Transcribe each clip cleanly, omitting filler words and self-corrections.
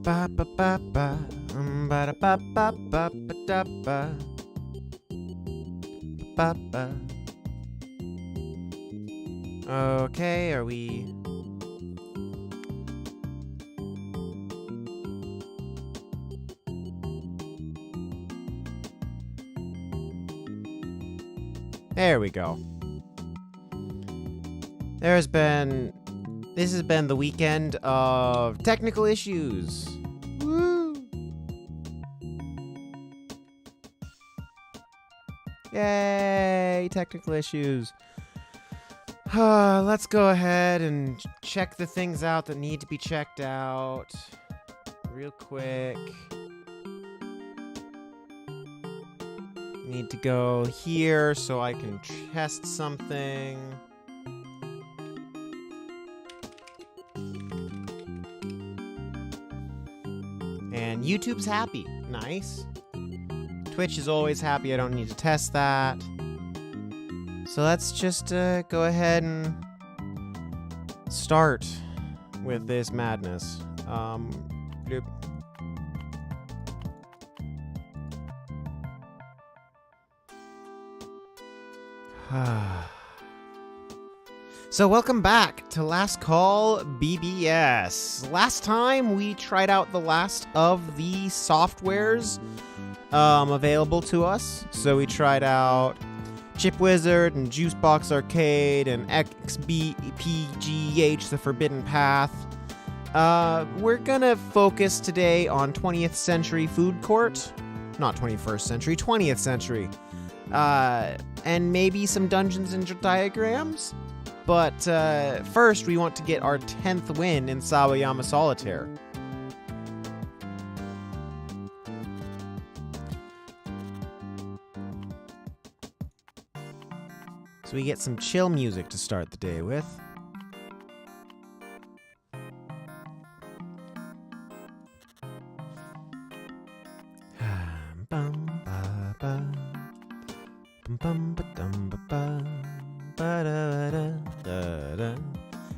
Ba ba ba ba, ba da ba ba ba ba da ba, ba ba. Okay, are we? There we go. This has been the weekend of technical issues. Woo! Yay, technical issues. Let's go ahead and check the things out that need to be checked out real quick. Need to go here so I can test something. And YouTube's happy. Nice. Twitch is always happy. I don't need to test that. So let's just go ahead and start with this madness. Bloop. So welcome back to Last Call BBS. Last time we tried out the last of the softwares available to us. So we tried out Chip Wizard and Juicebox Arcade and XBPGH, The Forbidden Path. We're gonna focus today on 20th Century Food Court. Not 21st century, 20th century. And maybe some Dungeons and Diagrams. But first, we want to get our 10th win in Sawayama Solitaire. So we get some chill music to start the day with.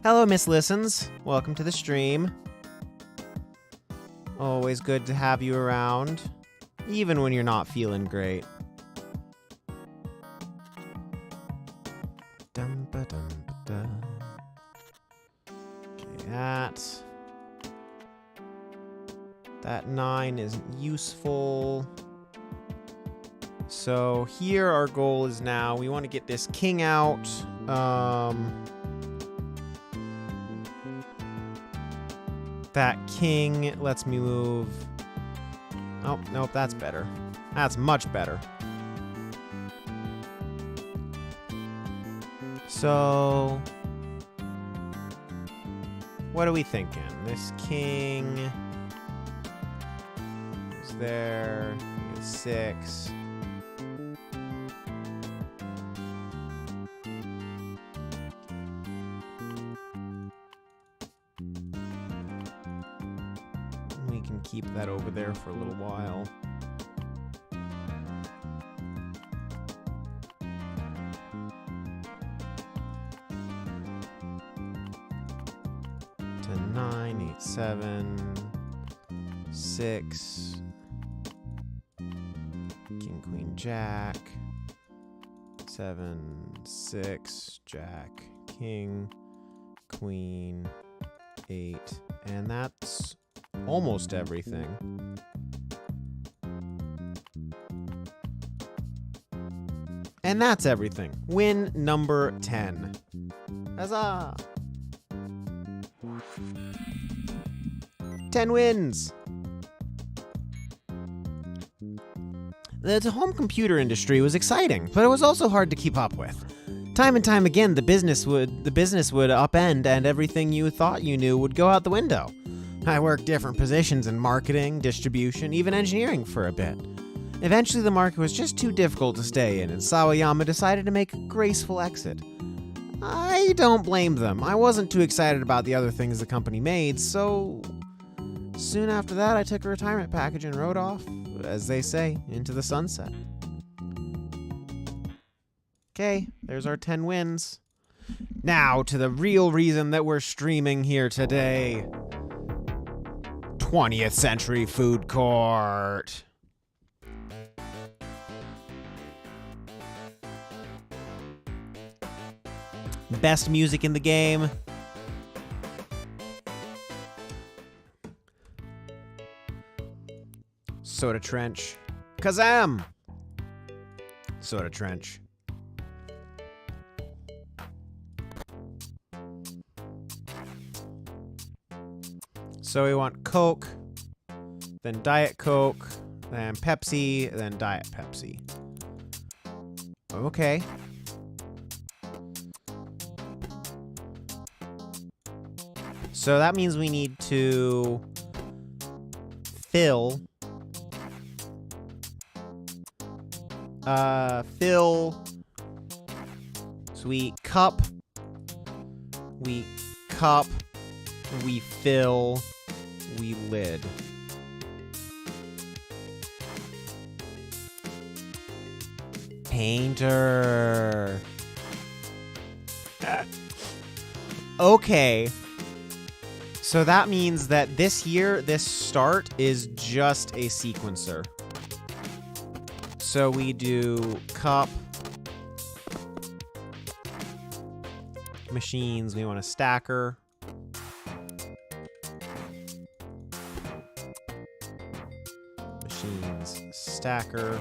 Hello, Miss Listens. Welcome to the stream. Always good to have you around, even when you're not feeling great. Okay, that 9 isn't useful. So here our goal is now, we want to get this king out. That king lets me move. Oh, nope, that's better. That's much better. So, what are we thinking? This king is there. It's 6. We can keep that over there for a little while. To 9, 8, 7, 6. King, Queen, Jack. 7, 6, Jack, King, Queen, 8. And that's almost everything. And that's everything. Win number 10. Huzzah! 10 wins! The home computer industry was exciting, but it was also hard to keep up with. Time and time again, the business would upend, and everything you thought you knew would go out the window. I worked different positions in marketing, distribution, even engineering for a bit. Eventually, the market was just too difficult to stay in, and Sawayama decided to make a graceful exit. I don't blame them. I wasn't too excited about the other things the company made, so soon after that, I took a retirement package and rode off, as they say, into the sunset. Okay, there's our 10 wins. Now to the real reason that we're streaming here today. 20th Century Food Court. Best music in the game. Soda Trench. Kazam! Soda Trench. So we want Coke, then Diet Coke, then Pepsi, then Diet Pepsi. Okay. So that means we need to fill so we cup, we fill, we lid. Painter. Okay. So that means that this start is just a sequencer. So we do cup, machines, we want a stacker. Machines, stacker.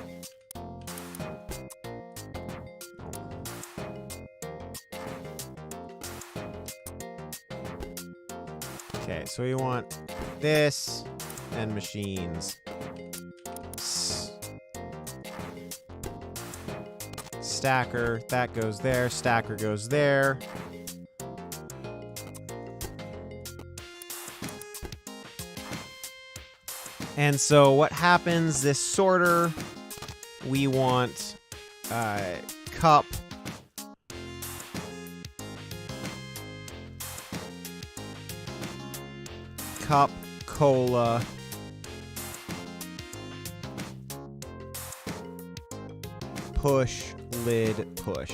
Okay, so we want this and machines. Stacker, that goes there, stacker goes there. And so what happens, this sorter, we want cup, cola, push, lid, push.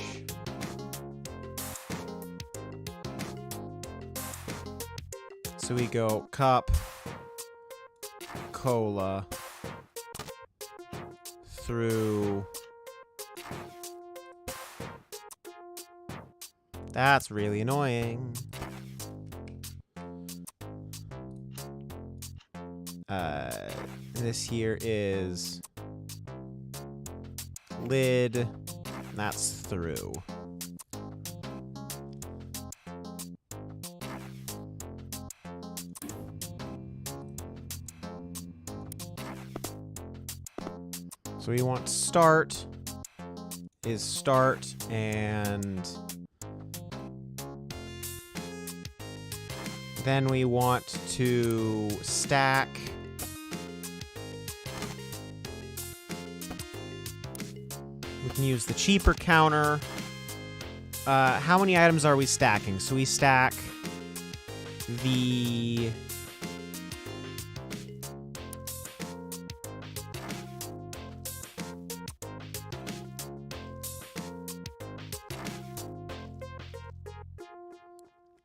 So we go cup, cola, through. That's really annoying. This here is lid, that's through. So we want start is start, and then we want to stack. We can use the cheaper counter. How many items are we stacking? So we stack the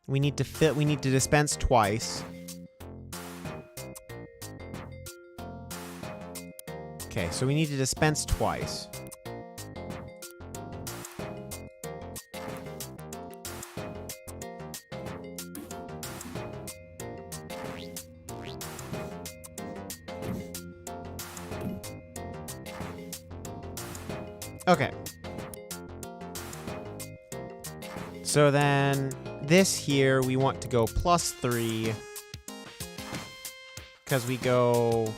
we need to dispense twice. Okay, so we need to dispense twice. Okay. So then this here, we want to go +3 because we go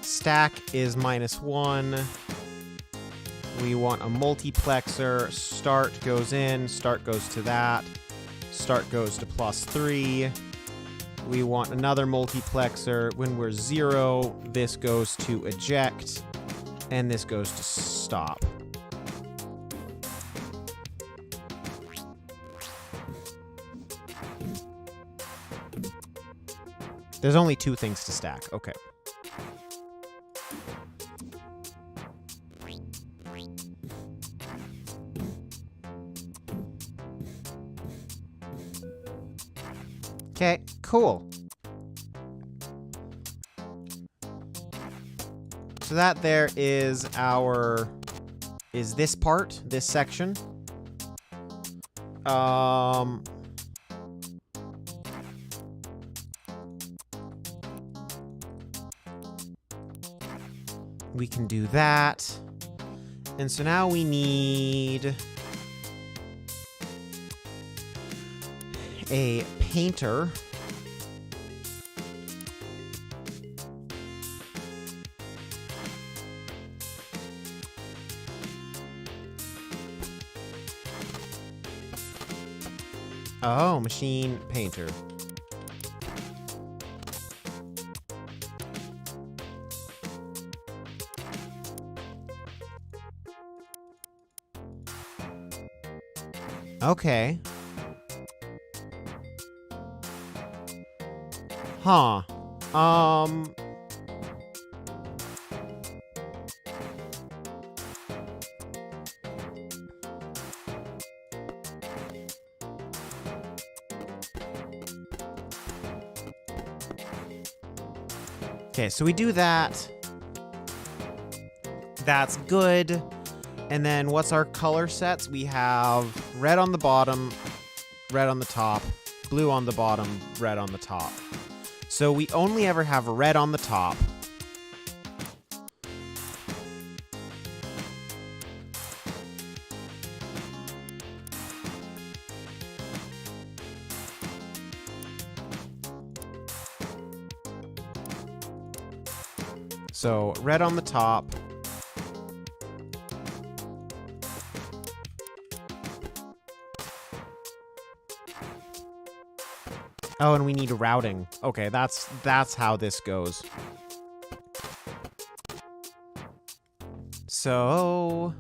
stack is -1. We want a multiplexer. Start goes in, start goes to that, start goes to +3. We want another multiplexer. When we're 0, this goes to eject, and this goes to stop. There's only 2 things to stack. Okay. Okay, cool. So that there is this part, this section. We can do that. And so now we need a painter. Oh, machine painter. Okay. Huh. Okay, so we do that. That's good. And then what's our color sets? We have red on the bottom, red on the top, blue on the bottom, red on the top. So we only ever have red on the top. So red on the top. Oh, and we need routing. Okay, that's how this goes. So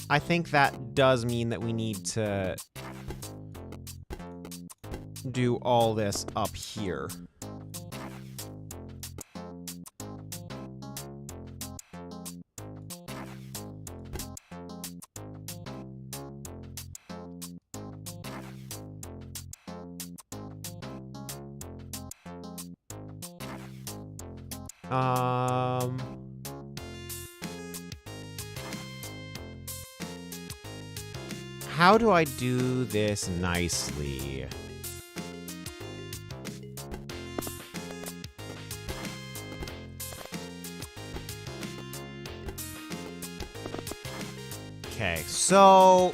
I think that does mean that we need to do all this up here. How do I do this nicely? Okay, so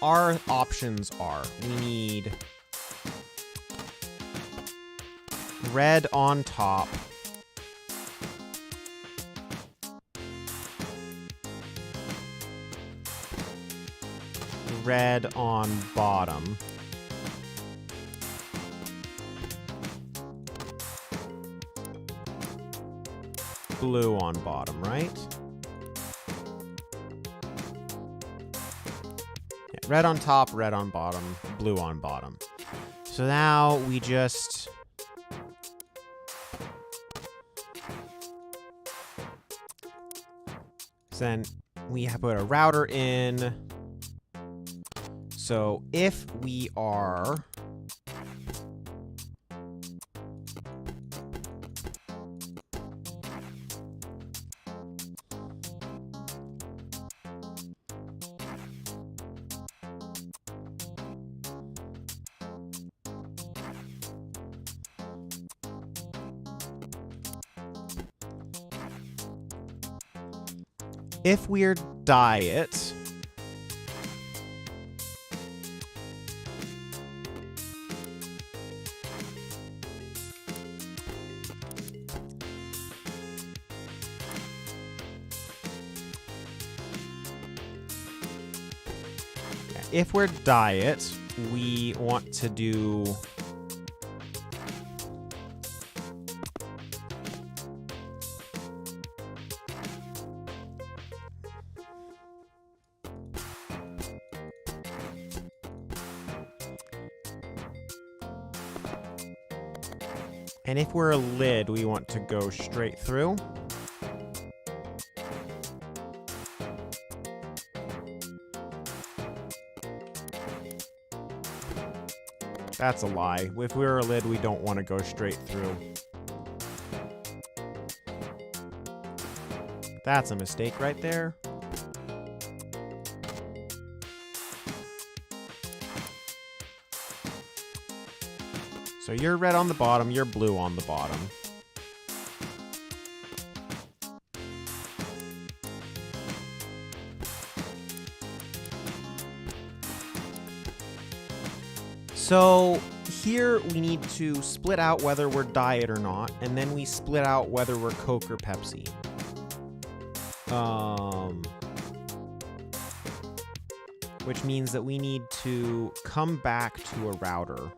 our options are, we need red on top, red on bottom, blue on bottom, right? Yeah, red on top, red on bottom, blue on bottom. So now we just then we have put a router in. So if we are we're diet, if we're diet, we want to do... And if we're a lid, we want to go straight through. That's a lie. If we're a lid, we don't want to go straight through. That's a mistake right there. So you're red on the bottom, you're blue on the bottom. So here we need to split out whether we're diet or not, and then we split out whether we're Coke or Pepsi. Which means that we need to come back to a router.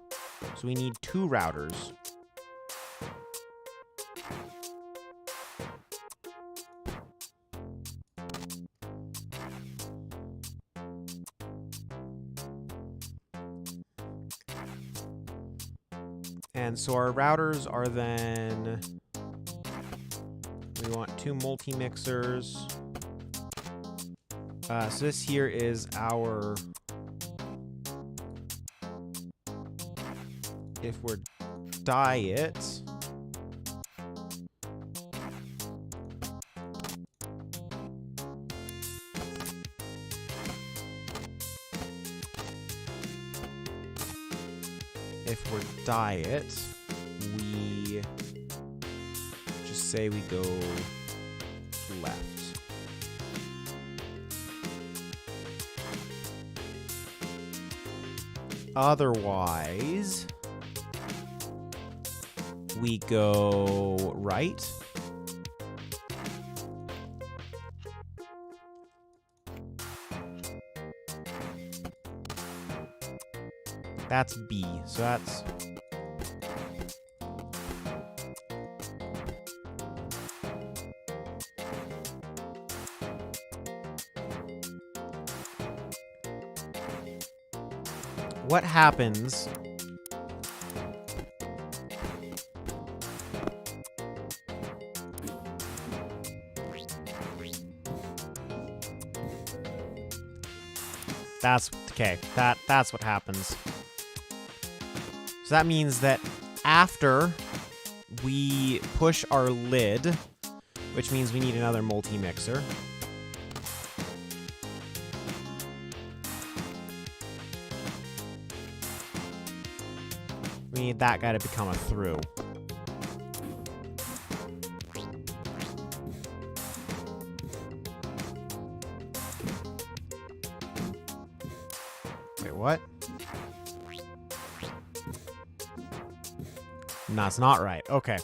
So we need 2 routers. And so our routers are then, we want 2 multi-mixers. So this here is our, if we're diet, we just say we go left. Otherwise, we go right. That's B, so that's... What happens that's okay. That's what happens. So that means that after we push our lid, which means we need another multi-mixer. We need that guy to become a through. Wait, what? No, it's not right. Okay.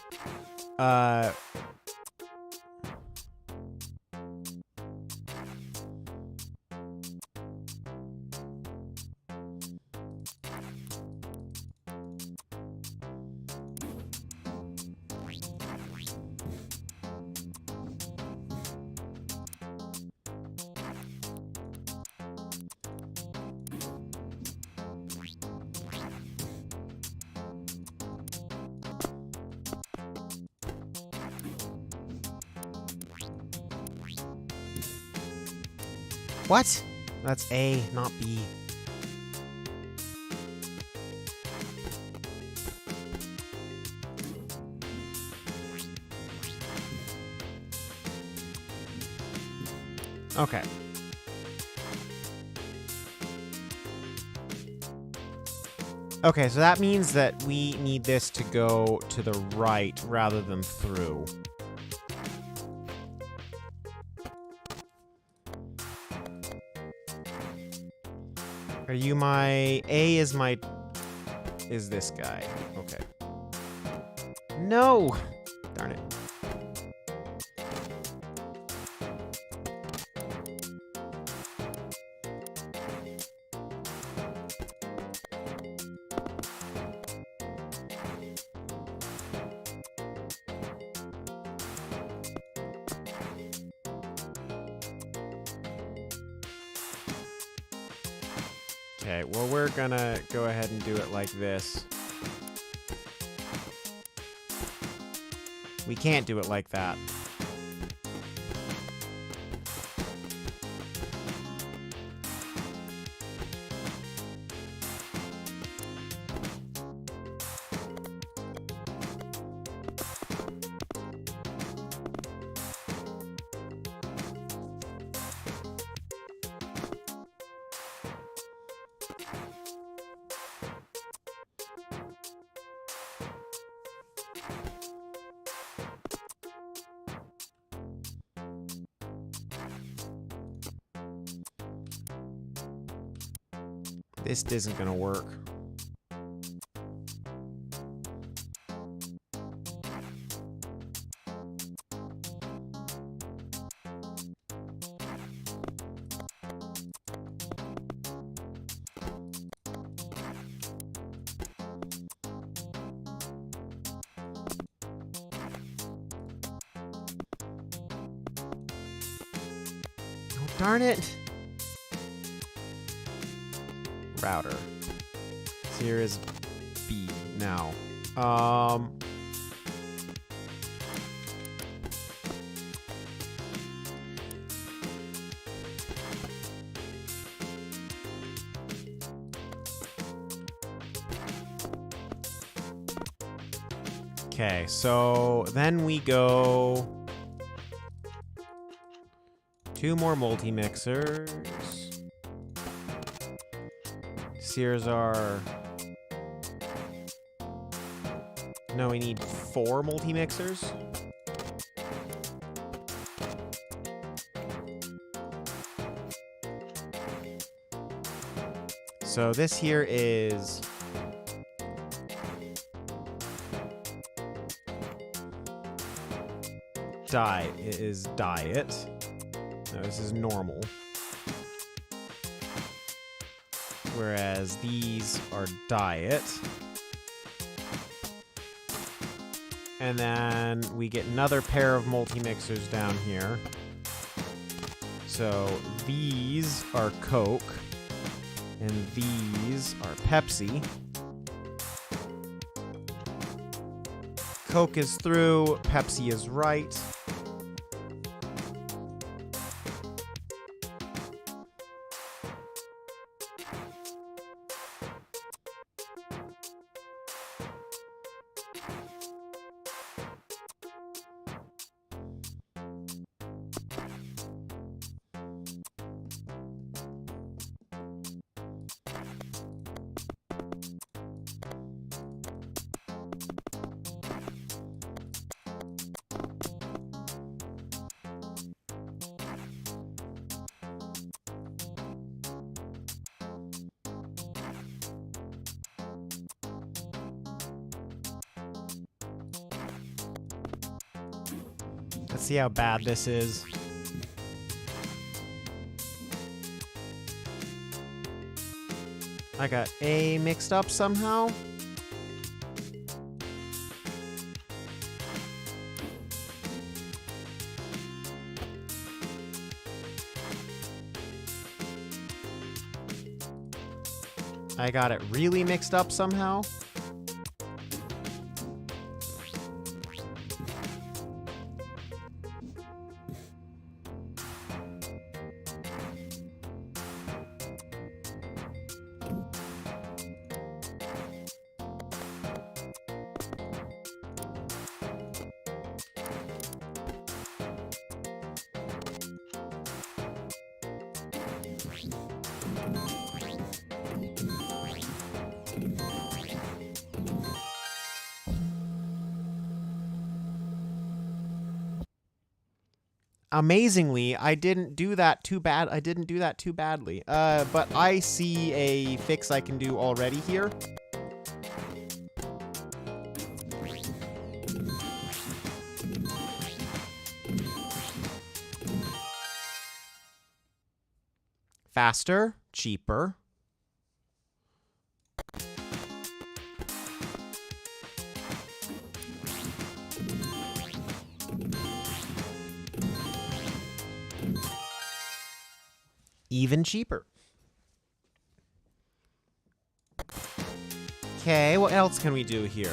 What? That's A, not B. Okay. Okay, so that means that we need this to go to the right rather than through. Are you my... A is my... is this guy. Okay. No! Darn it. Okay, well, we're gonna go ahead and do it like this. We can't do it like that. This isn't gonna work. Oh, darn it! Router. So here is B now. Okay, so then we go 2 more multi-mixers. Here's our... No, we need 4 multi-mixers. So this here is... diet. No, this is normal. Whereas these are diet. And then we get another pair of multi-mixers down here. So these are Coke. And these are Pepsi. Coke is through, Pepsi is right. Let's see how bad this is. I got A mixed up somehow. I got it really mixed up somehow. Amazingly, I didn't do that too bad. I didn't do that too badly. But I see a fix I can do already here. Faster, cheaper. Even cheaper. Okay, what else can we do here?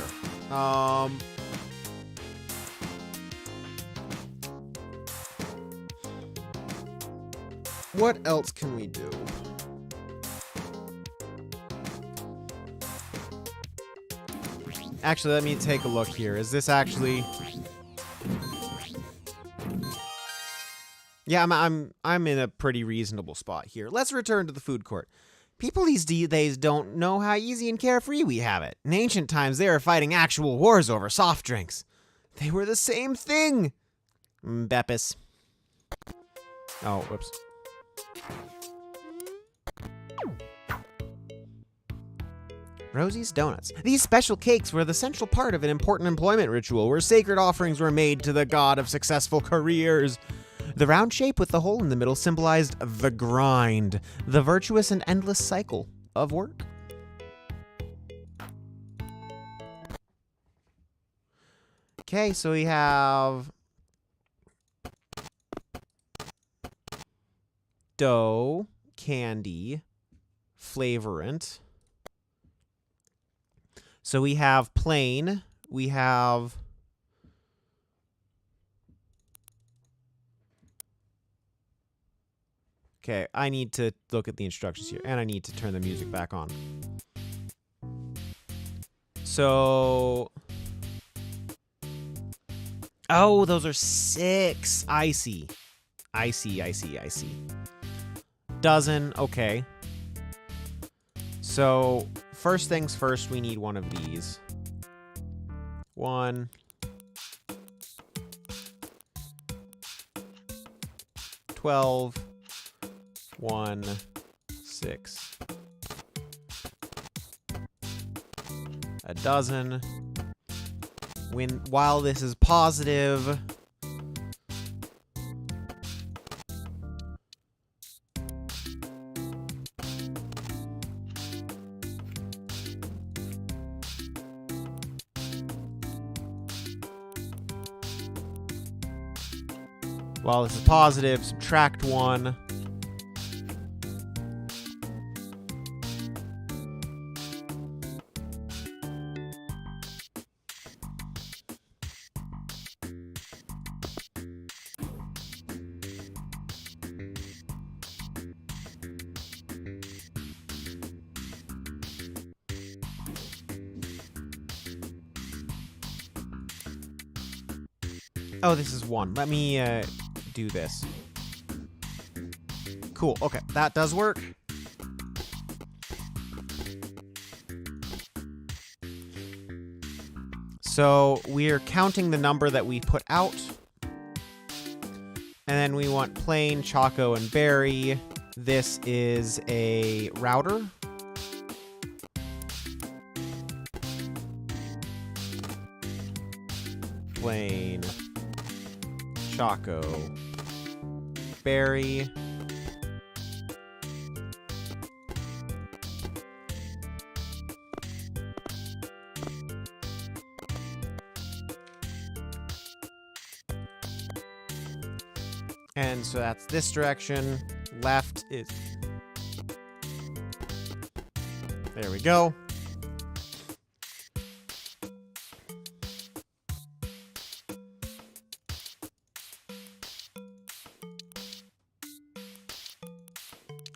What else can we do? Actually, let me take a look here. Is this actually... Yeah, I'm in a pretty reasonable spot here. Let's return to the food court. People these days don't know how easy and carefree we have it. In ancient times, they were fighting actual wars over soft drinks. They were the same thing. Beppis. Oh, whoops. Rosie's Donuts. These special cakes were the central part of an important employment ritual where sacred offerings were made to the god of successful careers. The round shape with the hole in the middle symbolized the grind, the virtuous and endless cycle of work. Okay, so we have dough, candy, flavorant. So we have plain, we have okay, I need to look at the instructions here, and I need to turn the music back on. So... Oh, those are 6. I see. I see. Dozen, okay. So, first things first, we need one of these. 1. 12. 1, 6. A dozen. While this is positive, subtract 1. Oh, this is 1. Let me do this. Cool. Okay, that does work. So we're counting the number that we put out. And then we want plain, choco, and berry. This is a router. Plain, choco, berry. And so that's this direction. Left is... There we go.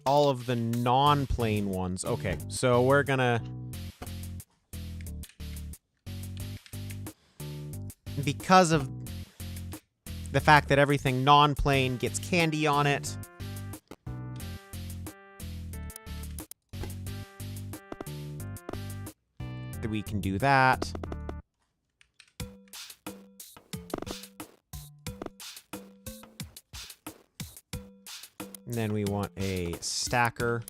All of the non-plain ones. Okay, so we're gonna... Because of the fact that everything non-plain gets candy on it, we can do that. And then we want a stacker.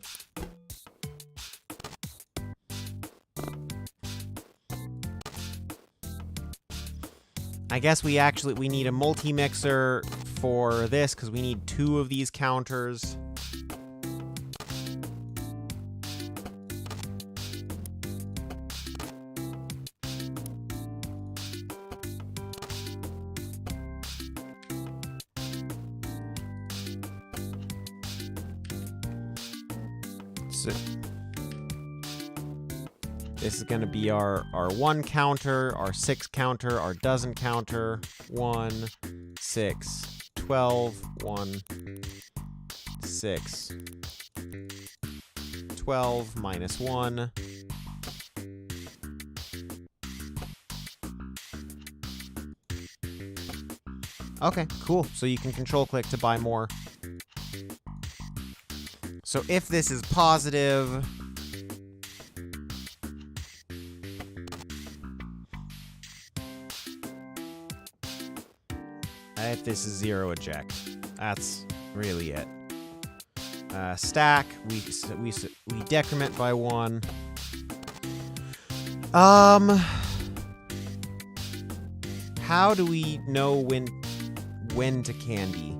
I guess we need a multi-mixer for this because we need 2 of these counters. This is going to be our 1 counter, our 6 counter, our dozen counter. 1, 6, 12, 1, 6, 12, minus 1. Okay, cool. So you can control click to buy more. So if this is positive, if this is 0, eject. That's really it. Stack, we decrement by 1. How do we know when to candy?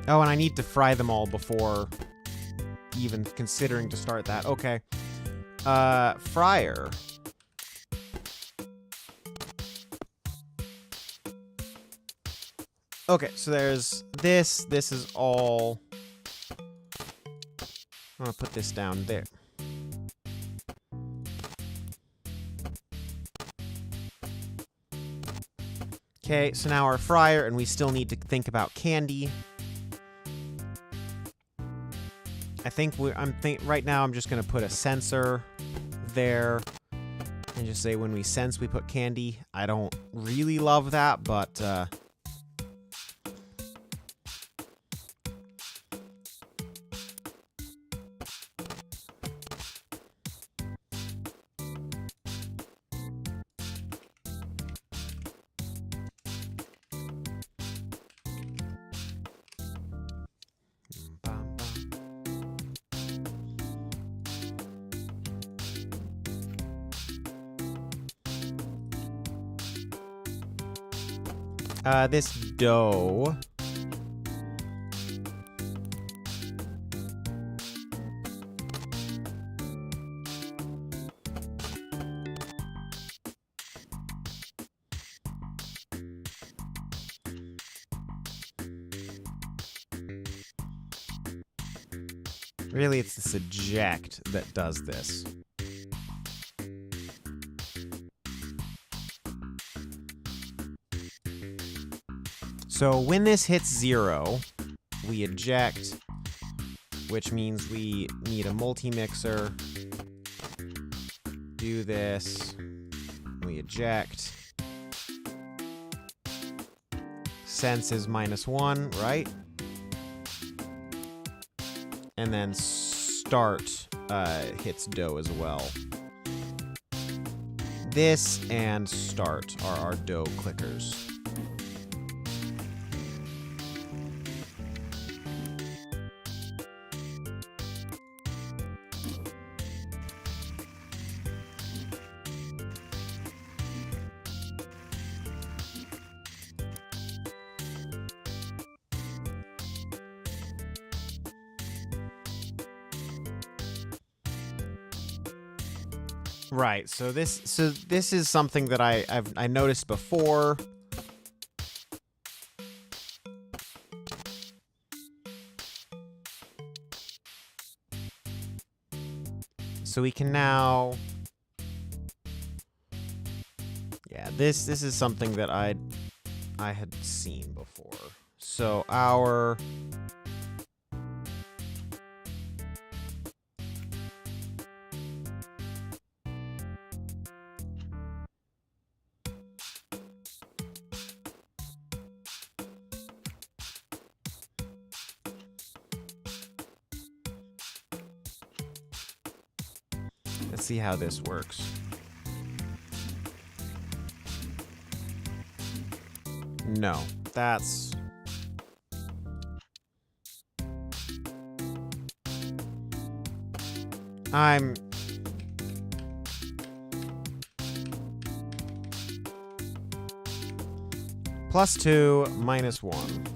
Oh, and I need to fry them all before even considering to start that. Okay. Fryer. Okay, so there's this. This is all... I'm gonna put this down there. Okay, so now our fryer, and we still need to think about candy. I think right now I'm just gonna put a sensor there and just say when we sense we put candy. I don't really love that, but this dough. Really, it's this eject that does this. So when this hits 0, we eject, which means we need a multi-mixer. Do this. We eject. Sense is -1, right? And then start hits dough as well. This and start are our dough clickers. Right, so this is something that I noticed before. So we can now, yeah, this is something that I had seen before. So our let's see how this works. No, that's... I'm... +2, -1.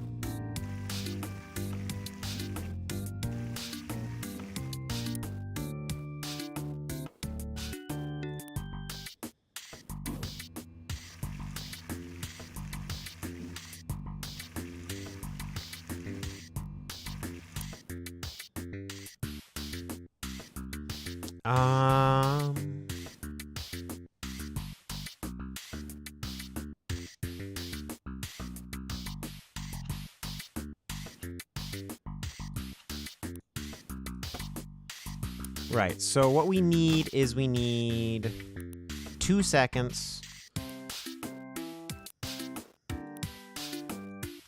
Right, so what we need is 2 seconds.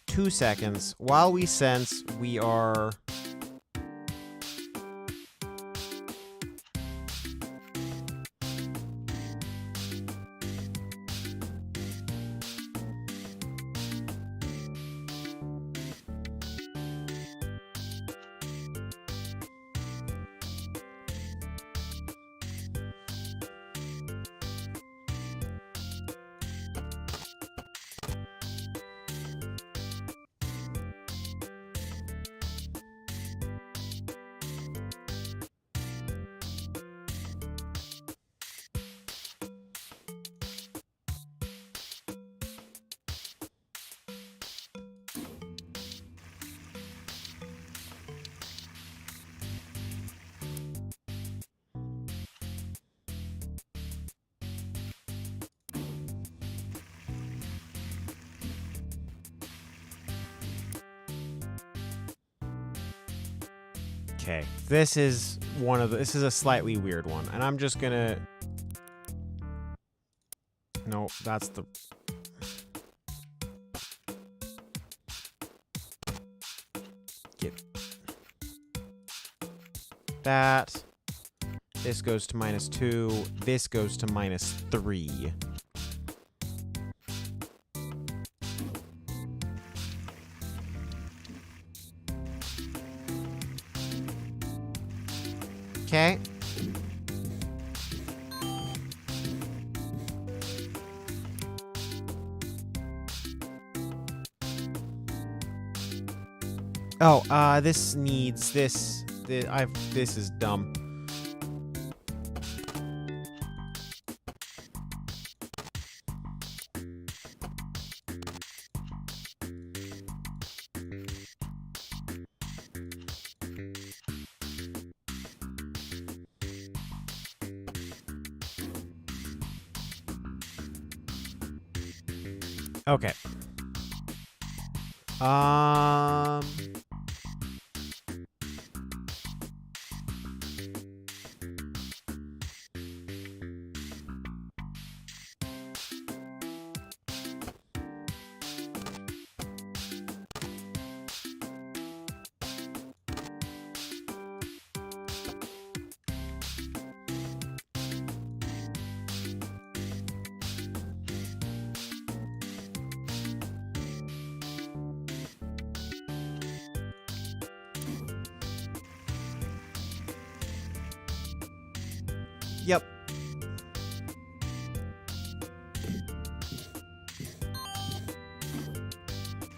2 seconds while we sense we are... Okay, this is a slightly weird one, and I'm just gonna... No, that's the... Get that. This goes to -2. This goes to -3. Okay. Oh, this needs this. This is dumb. Okay. Yep.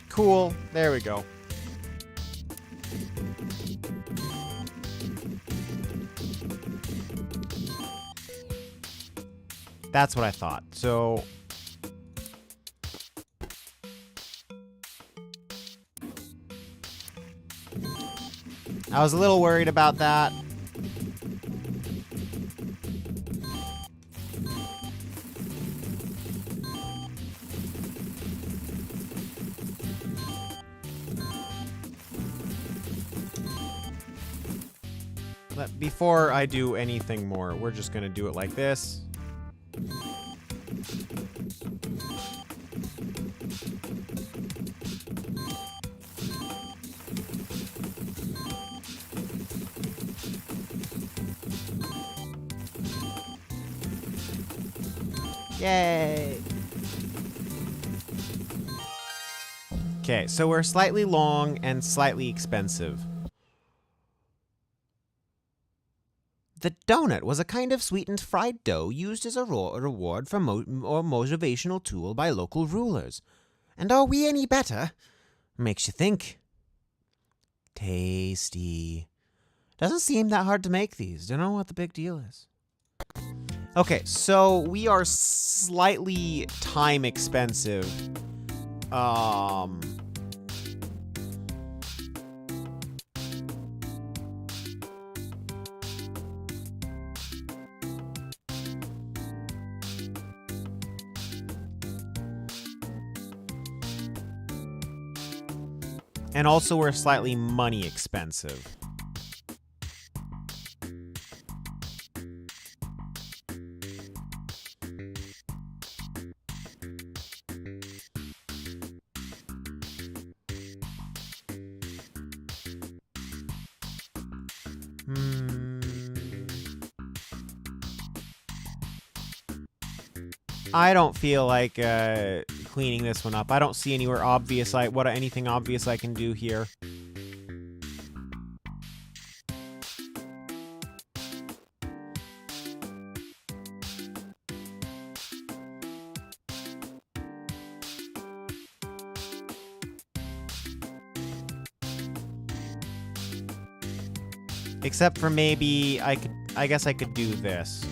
Cool. There we go. That's what I thought. So... I was a little worried about that. But before I do anything more, we're just gonna do it like this. Yay! Okay, so we're slightly long and slightly expensive. The donut was a kind of sweetened fried dough used as a reward for or motivational tool by local rulers. And are we any better? Makes you think. Tasty. Doesn't seem that hard to make these. Don't know what the big deal is. Okay, so we are slightly time expensive. And also we're slightly money expensive. I don't feel like cleaning this one up. I don't see anywhere obvious anything obvious I can do here. Except for maybe I guess I could do this.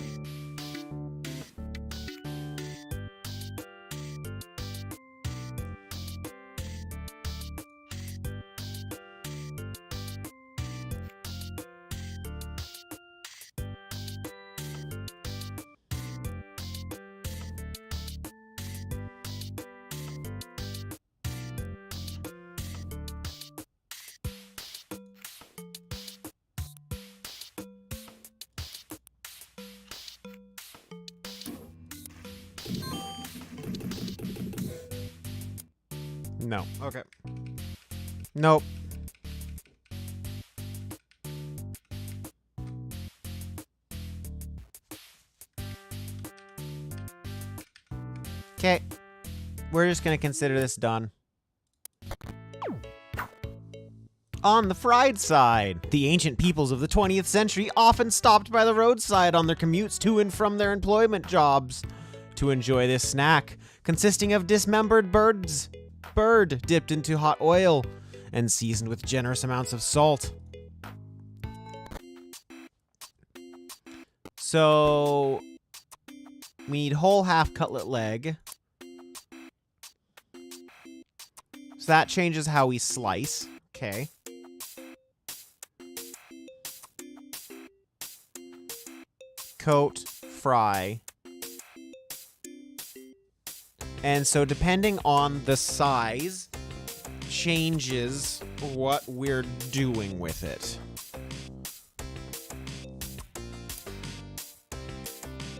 No. Okay. Nope. Okay. We're just gonna consider this done. On the fried side, the ancient peoples of the 20th century often stopped by the roadside on their commutes to and from their employment jobs to enjoy this snack, consisting of dismembered bird dipped into hot oil and seasoned with generous amounts of salt. So we need whole half cutlet leg. So that changes how we slice. Okay. Coat, fry. And so depending on the size, changes what we're doing with it.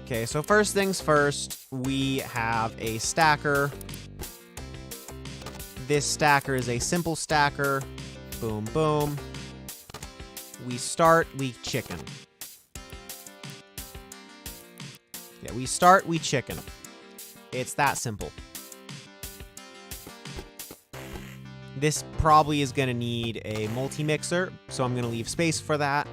Okay, so first things first, we have a stacker. This stacker is a simple stacker. Boom, boom. We chicken. Yeah, we chicken. It's that simple. This probably is going to need a multi-mixer, so I'm going to leave space for that.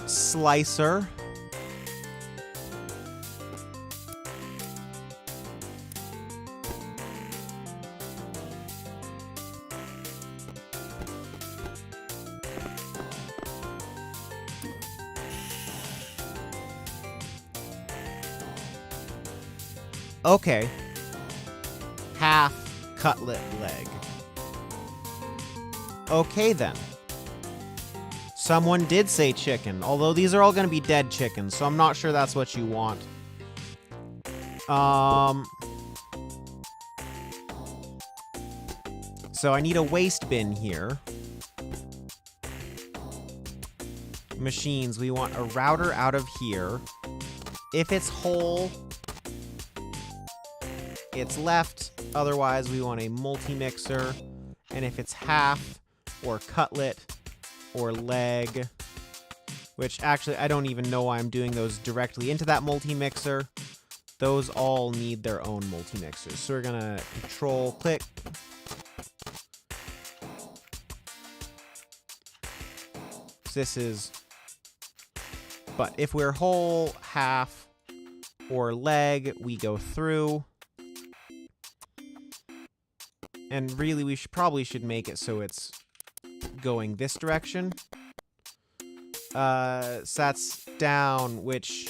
Slicer. Okay. Half cutlet leg. Okay then. Someone did say chicken, although these are all going to be dead chickens, so I'm not sure that's what you want. So I need a waste bin here. Machines, we want a router out of here. If it's whole, it's left. Otherwise, we want a multi-mixer. And if it's half or cutlet or leg, which actually I don't even know why I'm doing those directly into that multi-mixer. Those all need their own multi-mixers. So we're gonna control click. This is, but if we're whole, half, or leg, we go through. And really, we probably should make it so it's going this direction. So that's down, which...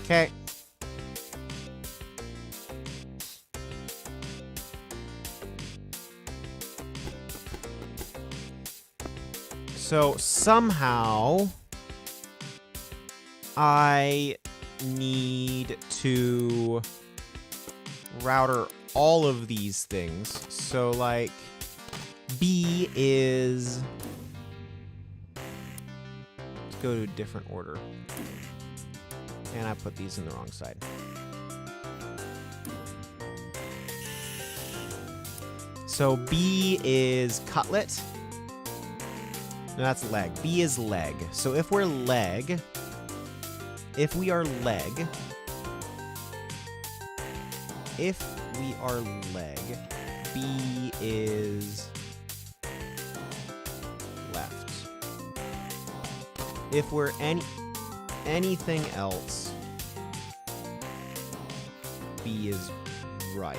Okay. So somehow I need to router all of these things. So like B is, let's go to a different order. And I put these in the wrong side. So B is cutlet. No, that's leg. B is leg. So if we're leg, if we are leg, B is left. If we're anything else, B is right.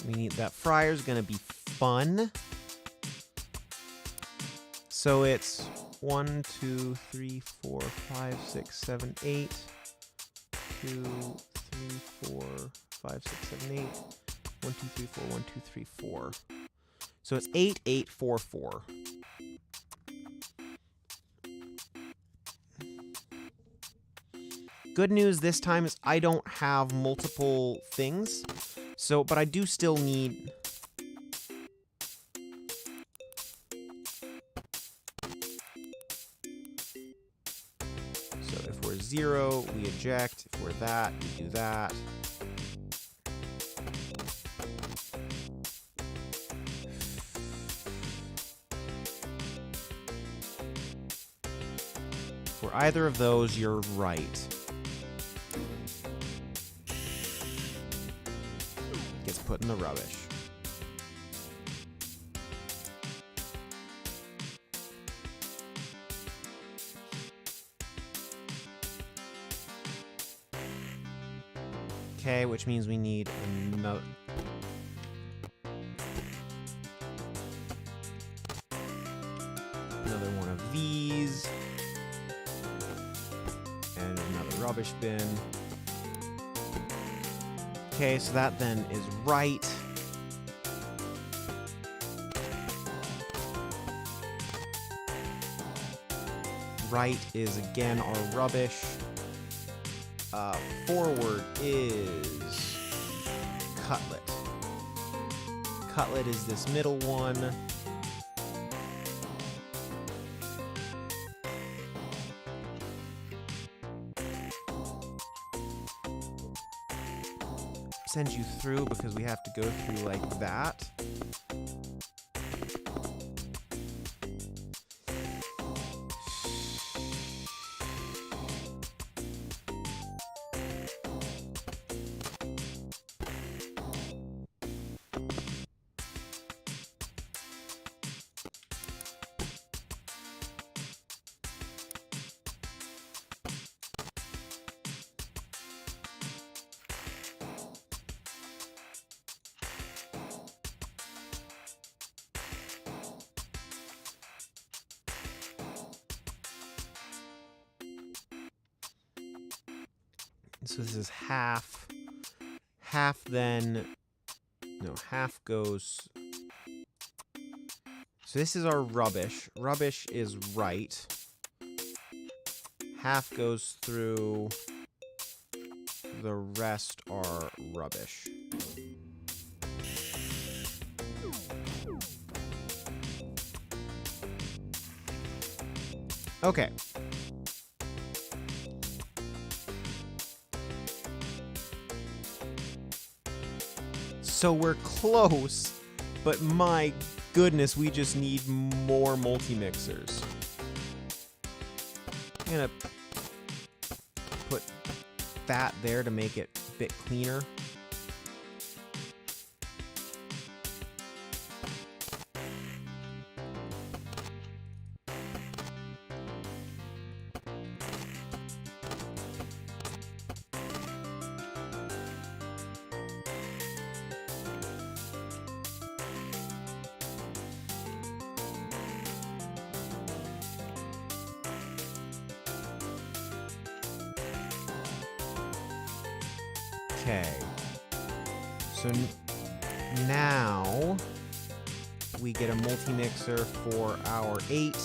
We need that fryer's gonna be fun. So it's 1, 2, 3, 4, 5, 6, 7, 8. 2, 3, 4, 5, 6, 7, 8. 1, 2, 3, 4, 1, 2, 3, 4. So it's 8, 8, 4, 4. Good news this time is I don't have multiple things. So, but I do still need... So if we're 0, we eject. If we're that, we do that. For either of those, you're right. Gets put in the rubbish. Okay, which means we need another... another one of these. And another rubbish bin. Okay, so that then is right. Right is again our rubbish. Forward is cutlet. Cutlet is this middle one. Send you through because we have to go through like that. So this is half. Half then... No, half goes... So this is our rubbish. Rubbish is right. Half goes through. The rest are rubbish. Okay. So we're close, but my goodness, we just need more multi-mixers. I'm gonna put that there to make it a bit cleaner. Okay. So now we get a multi-mixer for our 8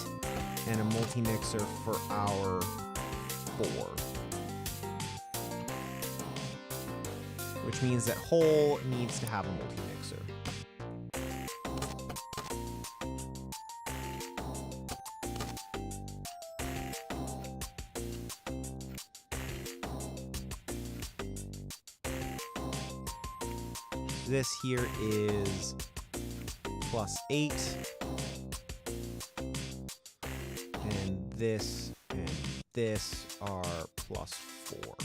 and a multi-mixer for our 4. Which means that whole needs to have a multi-mixer. This here is +8, and this are +4.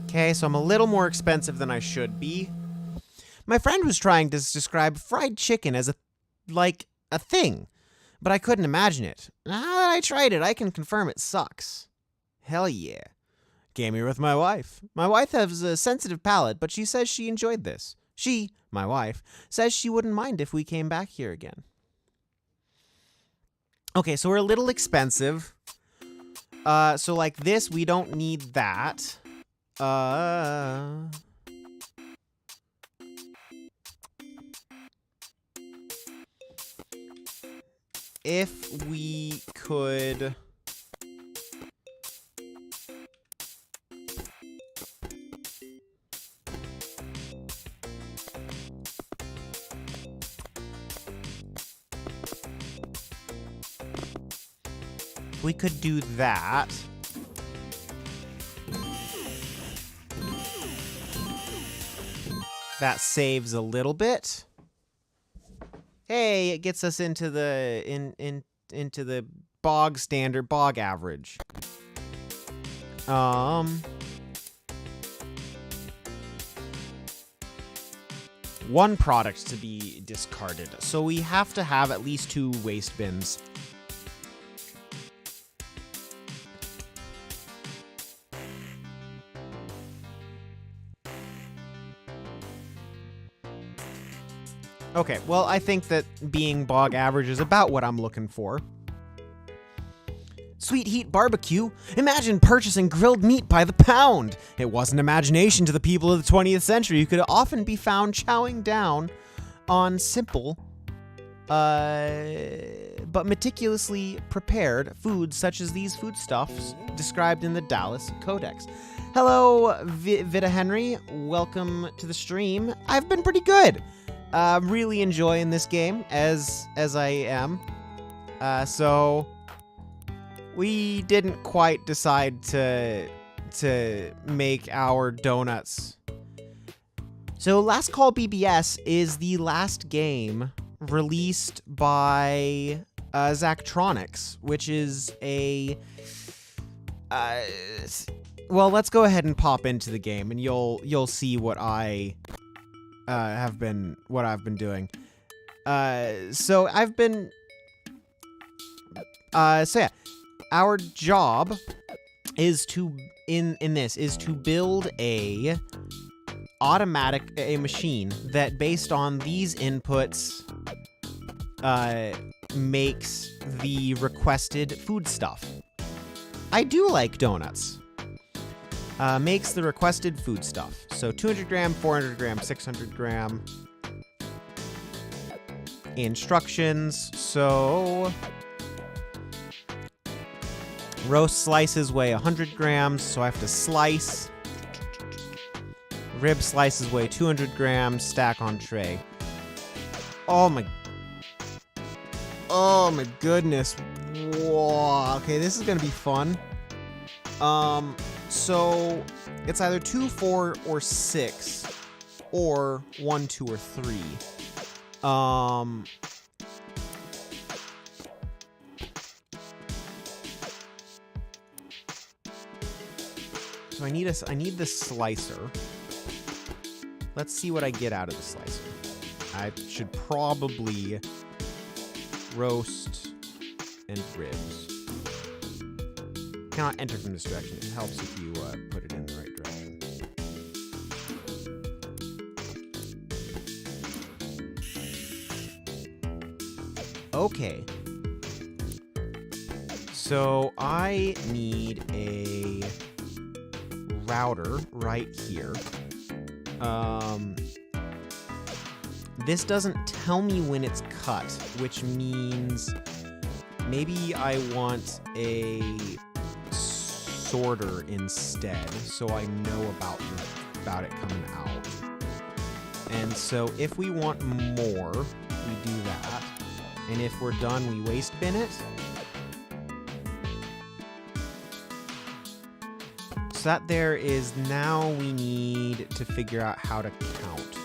Okay, so I'm a little more expensive than I should be. My friend was trying to describe fried chicken as a thing, but I couldn't imagine it. Now that I tried it, I can confirm it sucks. Hell yeah. Came here with my wife. My wife has a sensitive palate, but she says she enjoyed this. She, my wife, says she wouldn't mind if we came back here again. Okay, so we're a little expensive. So like this, we don't need that. If we could do that. That saves a little bit. Hey, it gets us into the into the bog standard, bog average. One product to be discarded. So we have to have at least 2 waste bins. Okay, well, I think that being bog average is about what I'm looking for. Sweet Heat Barbecue. Imagine purchasing grilled meat by the pound. It wasn't imagination to the people of the 20th century who could often be found chowing down on simple, but meticulously prepared foods such as these foodstuffs described in the Dallas Codex. Hello, Vita Henry. Welcome to the stream. I've been pretty good. Really enjoying this game as I am. So we didn't quite decide to make our donuts. So Last Call BBS is the last game released by Zachtronics, which is a well, let's go ahead and pop into the game and you'll see what I've been doing. So yeah, our job is to build a machine that, based on these inputs, makes the requested food stuff. I do like donuts. Makes the requested food stuff. So 200 gram, 400 gram, 600 gram. Instructions. So roast slices weigh 100 grams, so I have to slice. Rib slices weigh 200 grams, stack on tray. Oh my goodness. Whoa. Okay, this is gonna be fun. So it's either 2, 4, or 6, or 1, 2, or 3. So I need this slicer. Let's see what I get out of the slicer. I should probably roast and ribs. Cannot enter from this direction. It helps if you put it in the right direction. Okay. So I need a router right here. This doesn't tell me when it's cut, which means maybe I want a sorter instead, so I know about it coming out. And so if we want more, we do that. And if we're done, we waste bin it. So that there is, now we need to figure out how to count.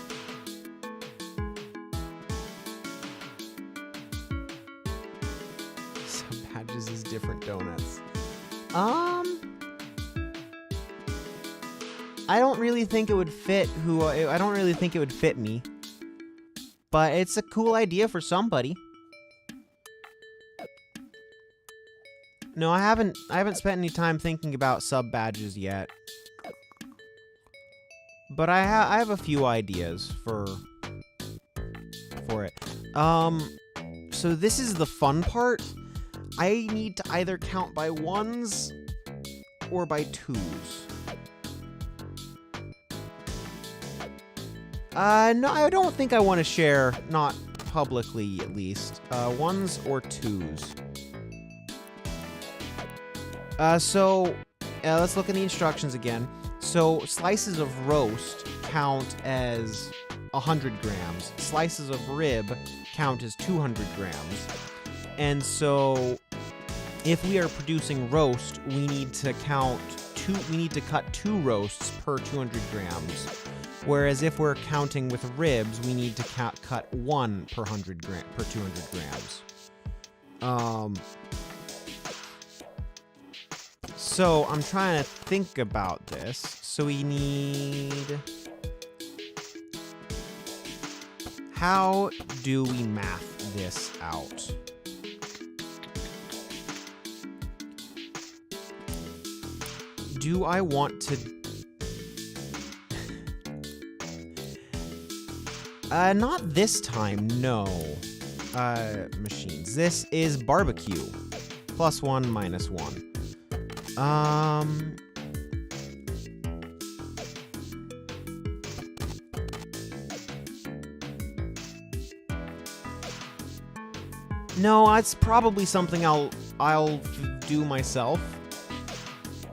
Some badges is different donuts. I don't really think it would fit I don't really think it would fit me. But it's a cool idea for somebody. No, I haven't spent any time thinking about sub badges yet. But I have a few ideas for it. So this is the fun part. I need to either count by ones or by twos. No, I don't think I want to share, not publicly at least, ones or twos. So let's look at the instructions again. So slices of roast count as 100 grams. Slices of rib count as 200 grams. And so if we are producing roast, we need to cut 2 roasts per 200 grams. Whereas if we're counting with ribs, we need to cut 1 per 200 grams. So I'm trying to think about this. So we need... How do we math this out? Do I want to... not this time, no. Machines. This is barbecue. +1, -1. No, it's probably something I'll do myself.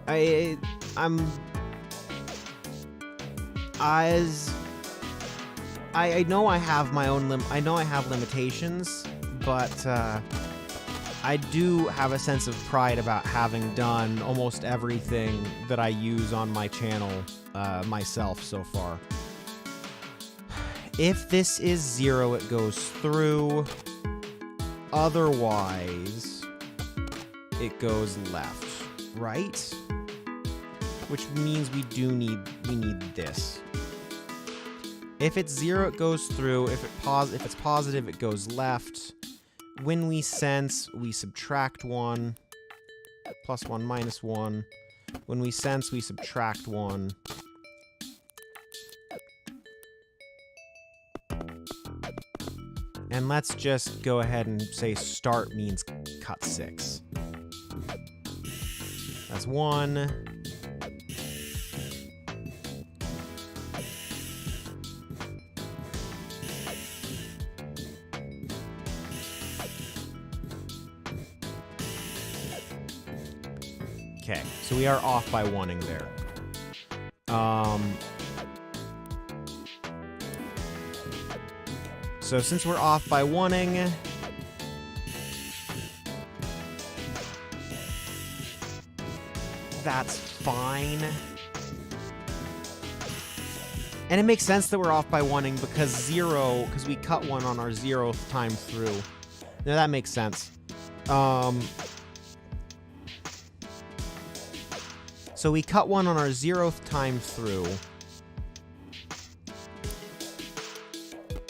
I know I have my own limitations, but I do have a sense of pride about having done almost everything that I use on my channel myself so far. If this is 0, it goes through. Otherwise, it goes left, right? Which means we need this. If it's 0, it goes through. If it's positive, it goes left. When we sense, we subtract 1. +1, -1. When we sense, we subtract 1. And let's just go ahead and say start means cut 6. That's 1. Okay, so we are off by 1ing there. So since we're off by 1ing, that's fine. And it makes sense that we're off by 1ing because we cut 1 on our 0th time through. Now that makes sense. So we cut 1 on our 0th time through.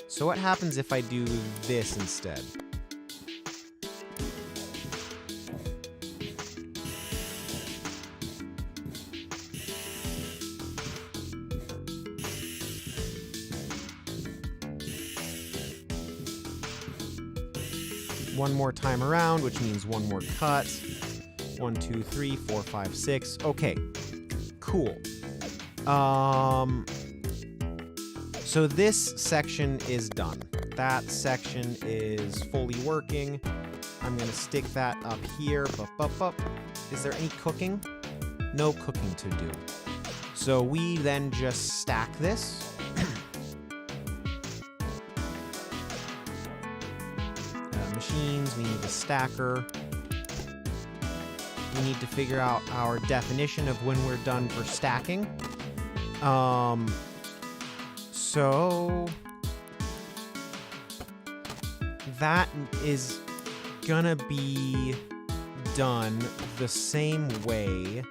So what happens if I do this instead? one more time around, which means one more cut. 1, 2, 3, 4, 5, 6. Okay, cool. So this section is done. That section is fully working. I'm gonna stick that up here. Is there any cooking? No cooking to do. So we then just stack this. Machines, we need a stacker. We need to figure out our definition of when we're done for stacking. So that is gonna be done the same way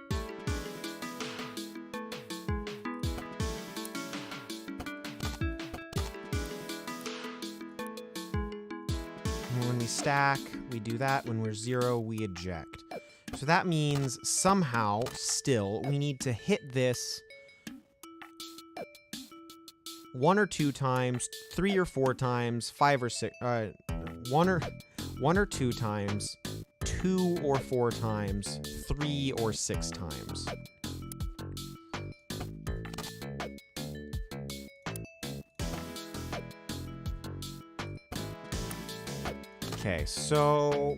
when we stack. We do that. When we're 0, we eject. So that means somehow still we need to hit this 1 or 2 times, 3 or 4 times, 5 or 6, 1 or 2 times, 2 or 4 times, 3 or 6 times. Okay, so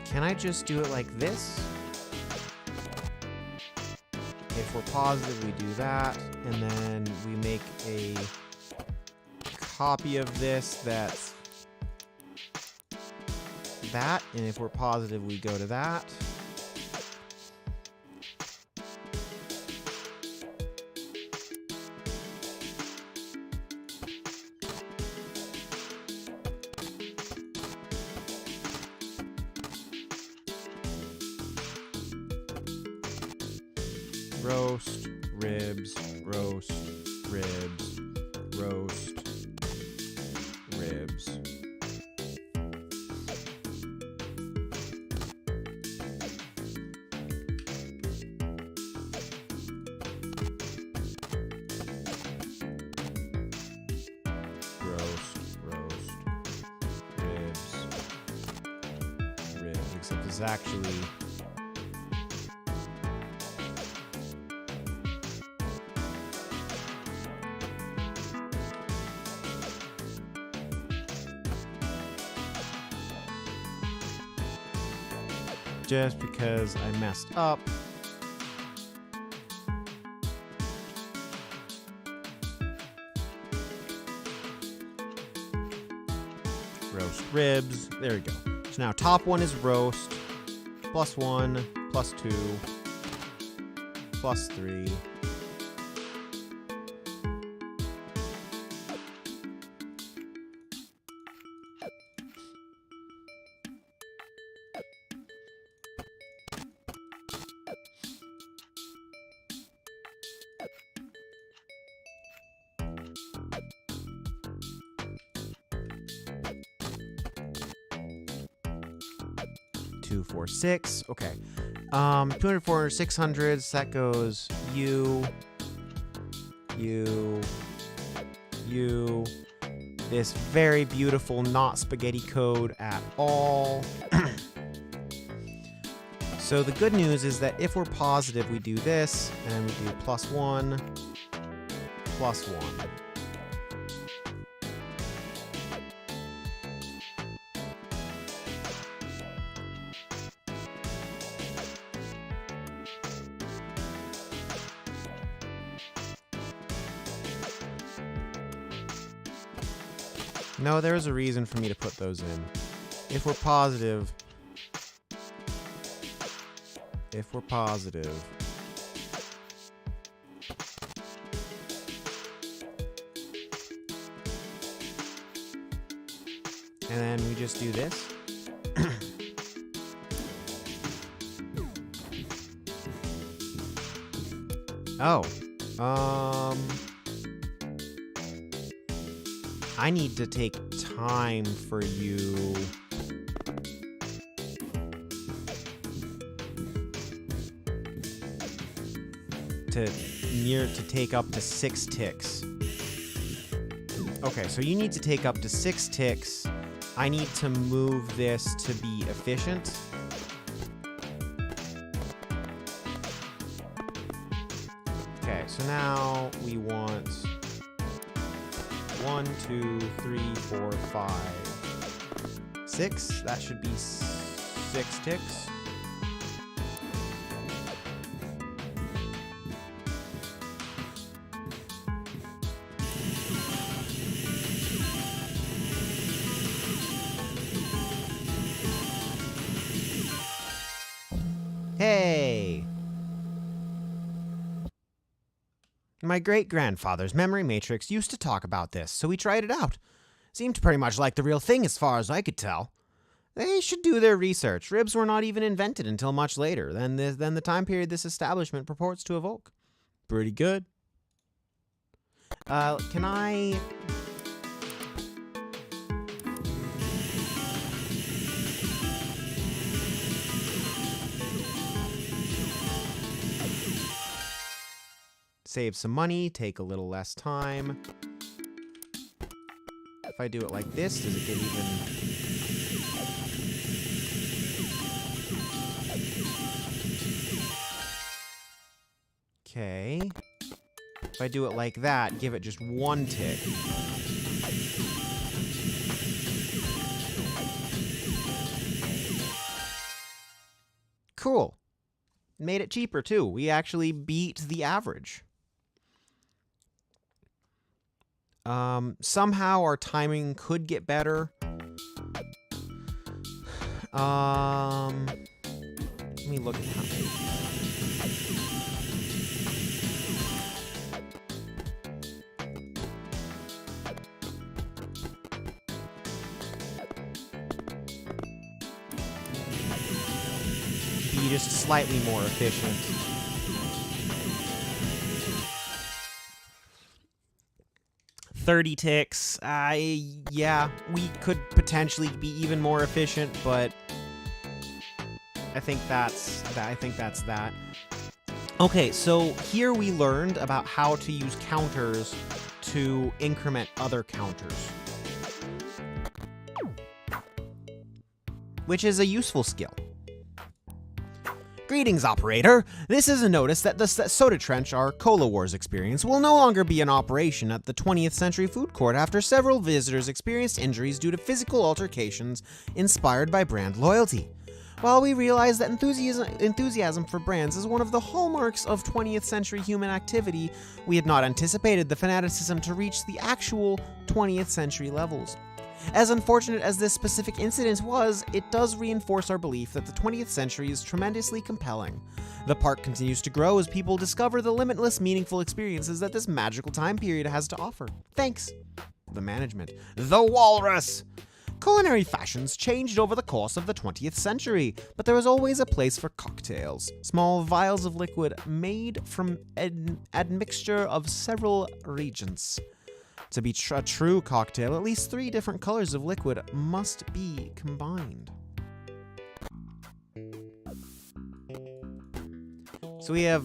can I just do it like this? If we're positive, we do that, and then we make a copy of this that's that, and if we're positive, we go to that. Roast, ribs, roast, ribs, roast, ribs. Roast, ribs, ribs, except it's actually just because I messed up. Roast ribs. There we go. So now top one is roast, +1, +2, +3. Two, 4, 6. Okay. 200, 400, 600s. That goes U. This very beautiful, not spaghetti code at all. So the good news is that if we're positive, we do this, and we do +1, +1. No, there's a reason for me to put those in. If we're positive, and then we just do this. Oh, I need to take time for you. To take up to 6 ticks. Okay, so you need to take up to 6 ticks. I need to move this to be efficient. Okay, so now we want 1, 2, 3, 4, 5, 6. That should be 6 ticks. Hey! My great-grandfather's memory matrix used to talk about this, so we tried it out. Seemed pretty much like the real thing as far as I could tell. They should do their research. Ribs were not even invented until much later than the time period this establishment purports to evoke. Pretty good. Can I... save some money, take a little less time. If I do it like this, does it get even... Okay. If I do it like that, give it just 1 tick. Cool. Made it cheaper, too. We actually beat the average. Somehow our timing could get better. Let me look at how... Be just slightly more efficient. $30 ticks. Yeah, we could potentially be even more efficient, but I think that's that. Okay, so here we learned about how to use counters to increment other counters, which is a useful skill. Greetings, operator. This is a notice that the Soda Trench, our Cola Wars experience, will no longer be in operation at the 20th Century Food Court after several visitors experienced injuries due to physical altercations inspired by brand loyalty. While we realize that enthusiasm for brands is one of the hallmarks of 20th century human activity, we had not anticipated the fanaticism to reach the actual 20th century levels. As unfortunate as this specific incident was, it does reinforce our belief that the 20th century is tremendously compelling. The park continues to grow as people discover the limitless, meaningful experiences that this magical time period has to offer. Thanks. The management. The Walrus! Culinary fashions changed over the course of the 20th century, but there was always a place for cocktails. Small vials of liquid made from an admixture of several reagents. To be a true cocktail, at least 3 different colors of liquid must be combined. So we have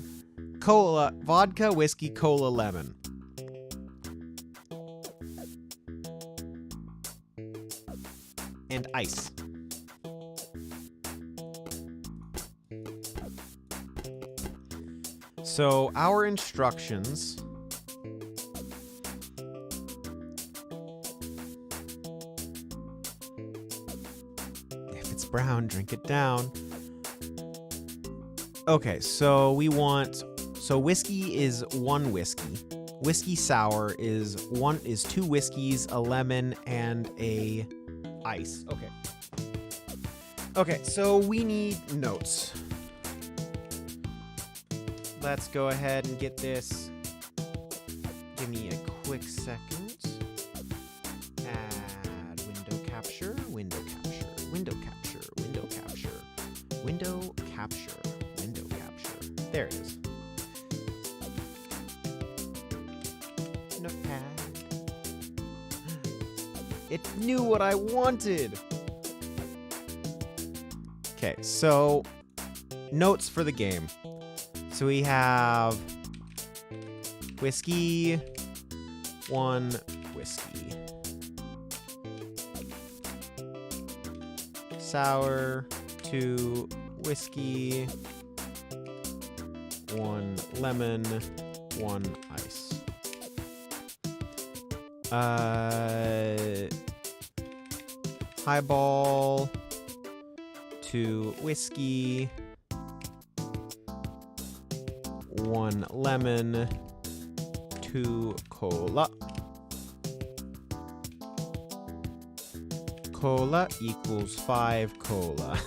cola, vodka, whiskey, cola, lemon. And ice. So our instructions... brown, drink it down. Okay, so we want... So whiskey is 1 whiskey. Whiskey sour is 2 whiskeys, a lemon, and a ice. Okay. Okay, so we need notes. Let's go ahead and get this. Give me a quick second. Add window capture, window capture, window capture. Window capture, window capture. There it is. Notepad. It knew what I wanted. Okay, so notes for the game. So we have whiskey, 1 whiskey. Sour, 2 whiskey, 1 lemon, 1 ice. Highball, 2 whiskey, 1 lemon, 2 cola. Cola equals 5 cola.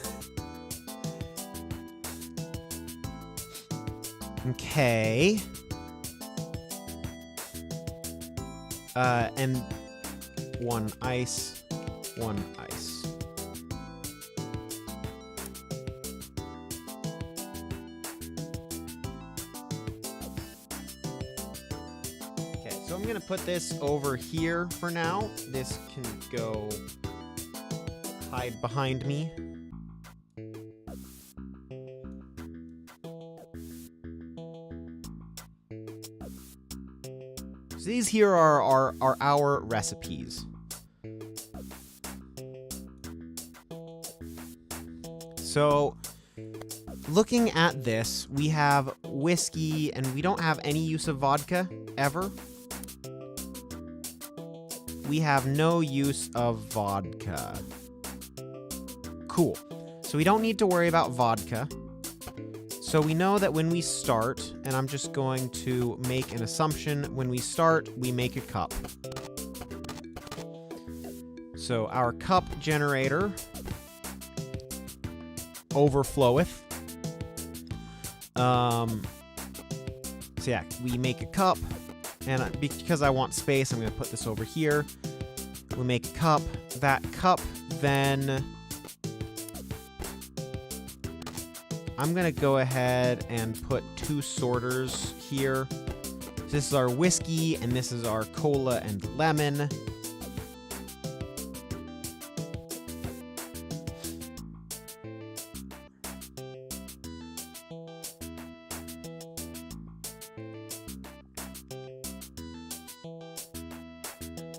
Okay. And 1 ice, 1 ice. Okay, so I'm gonna put this over here for now. This can go hide behind me. So these here are our recipes. So looking at this, we have whiskey, and we don't have any use of vodka, ever. We have no use of vodka. Cool. So we don't need to worry about vodka. So we know that when we start, and I'm just going to make an assumption, when we start, we make a cup. So our cup generator overfloweth. So yeah, we make a cup, and because I want space, I'm going to put this over here. We make a cup. That cup then... I'm going to go ahead and put 2 sorters here. This is our whiskey, and this is our cola and lemon.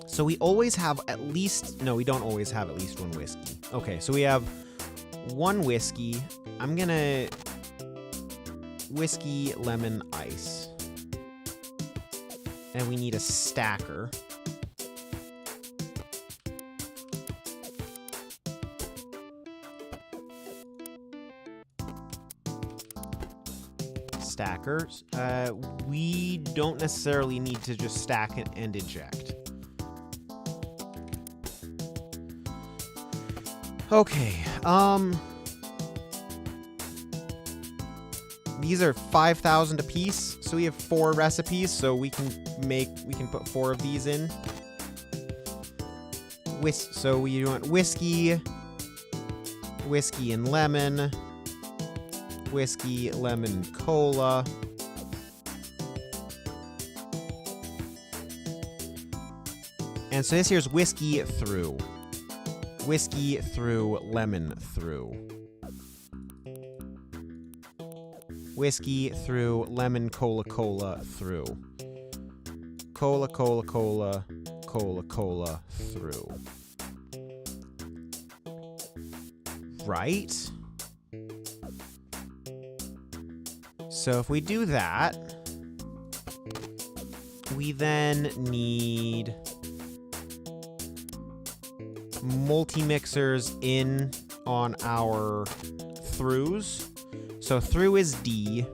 So we always have at least... No, we don't always have at least 1 whiskey. Okay, so we have 1 whiskey. I'm gonna whiskey, lemon, ice. And we need a stacker. Stackers. We don't necessarily need to just stack it and eject. Okay, these are 5,000 a piece, so we have 4 recipes, so we can put 4 of these in. So we want whiskey, whiskey and lemon, whiskey, lemon, and cola. And so this here's whiskey through. Whiskey through, lemon through. Whiskey through, lemon, cola, cola through. Cola, cola, cola, cola, cola through. Right? So if we do that, we then need multi-mixers in on our throughs. So through is D.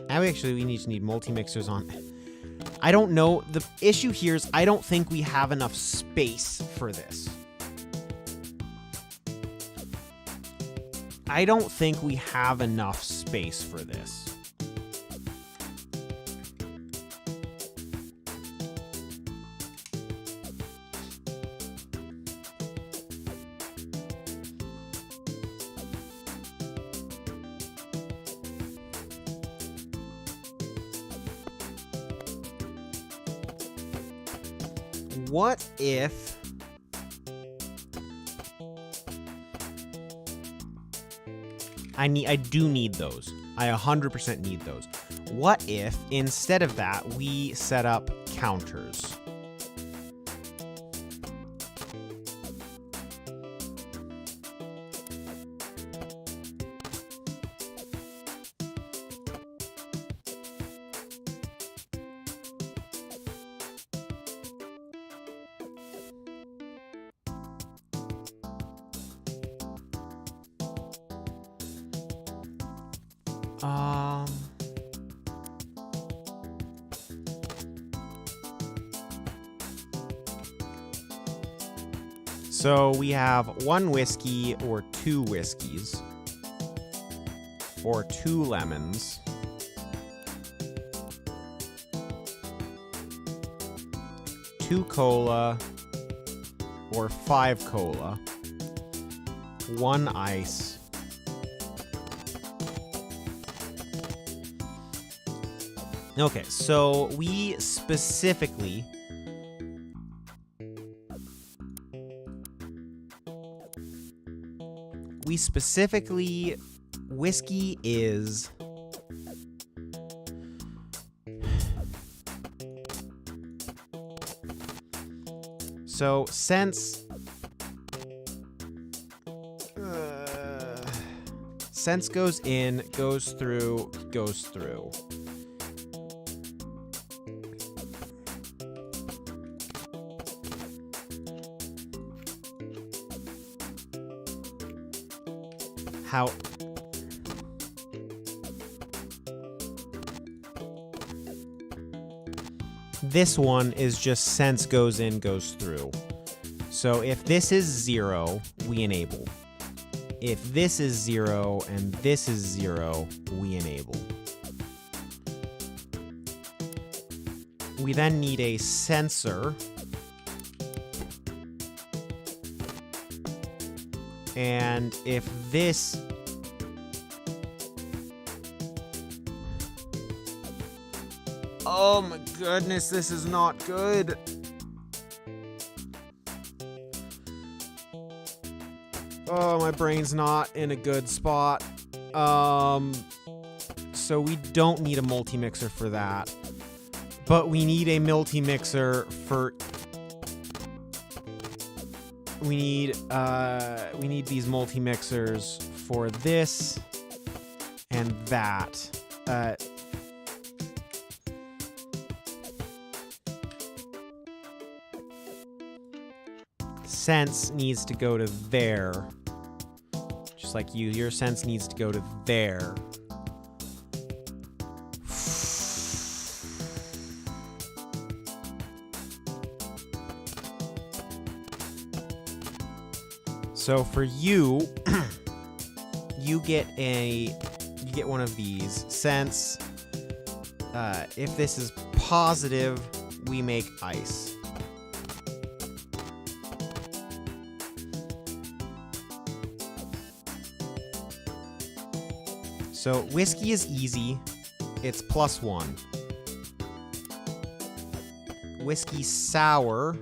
And we need multi-mixers on. I don't know. The issue here is I don't think we have enough space for this. I don't think we have enough space for this. what if I do need those. I 100% need those. What if instead of that we set up counters? So we have 1 whiskey or 2 whiskeys or 2 lemons. Two cola or 5 cola. 1 ice. Okay, so we specifically whiskey is so since goes in, goes through. How this one is just sense goes in, goes through. So if this is 0, we enable. If this is 0 and this is 0, we enable. We then need a sensor. And if this oh my goodness, this is not good. Oh, my brain's not in a good spot. So we don't need a multi-mixer for that. But we need a multi-mixer for we need these multi-mixers for this and that. Sense needs to go to there. Just like you, your sense needs to go to there. So for you, you get one of these. Sense, if this is positive, we make ice. So whiskey is easy. It's +1. Whiskey sour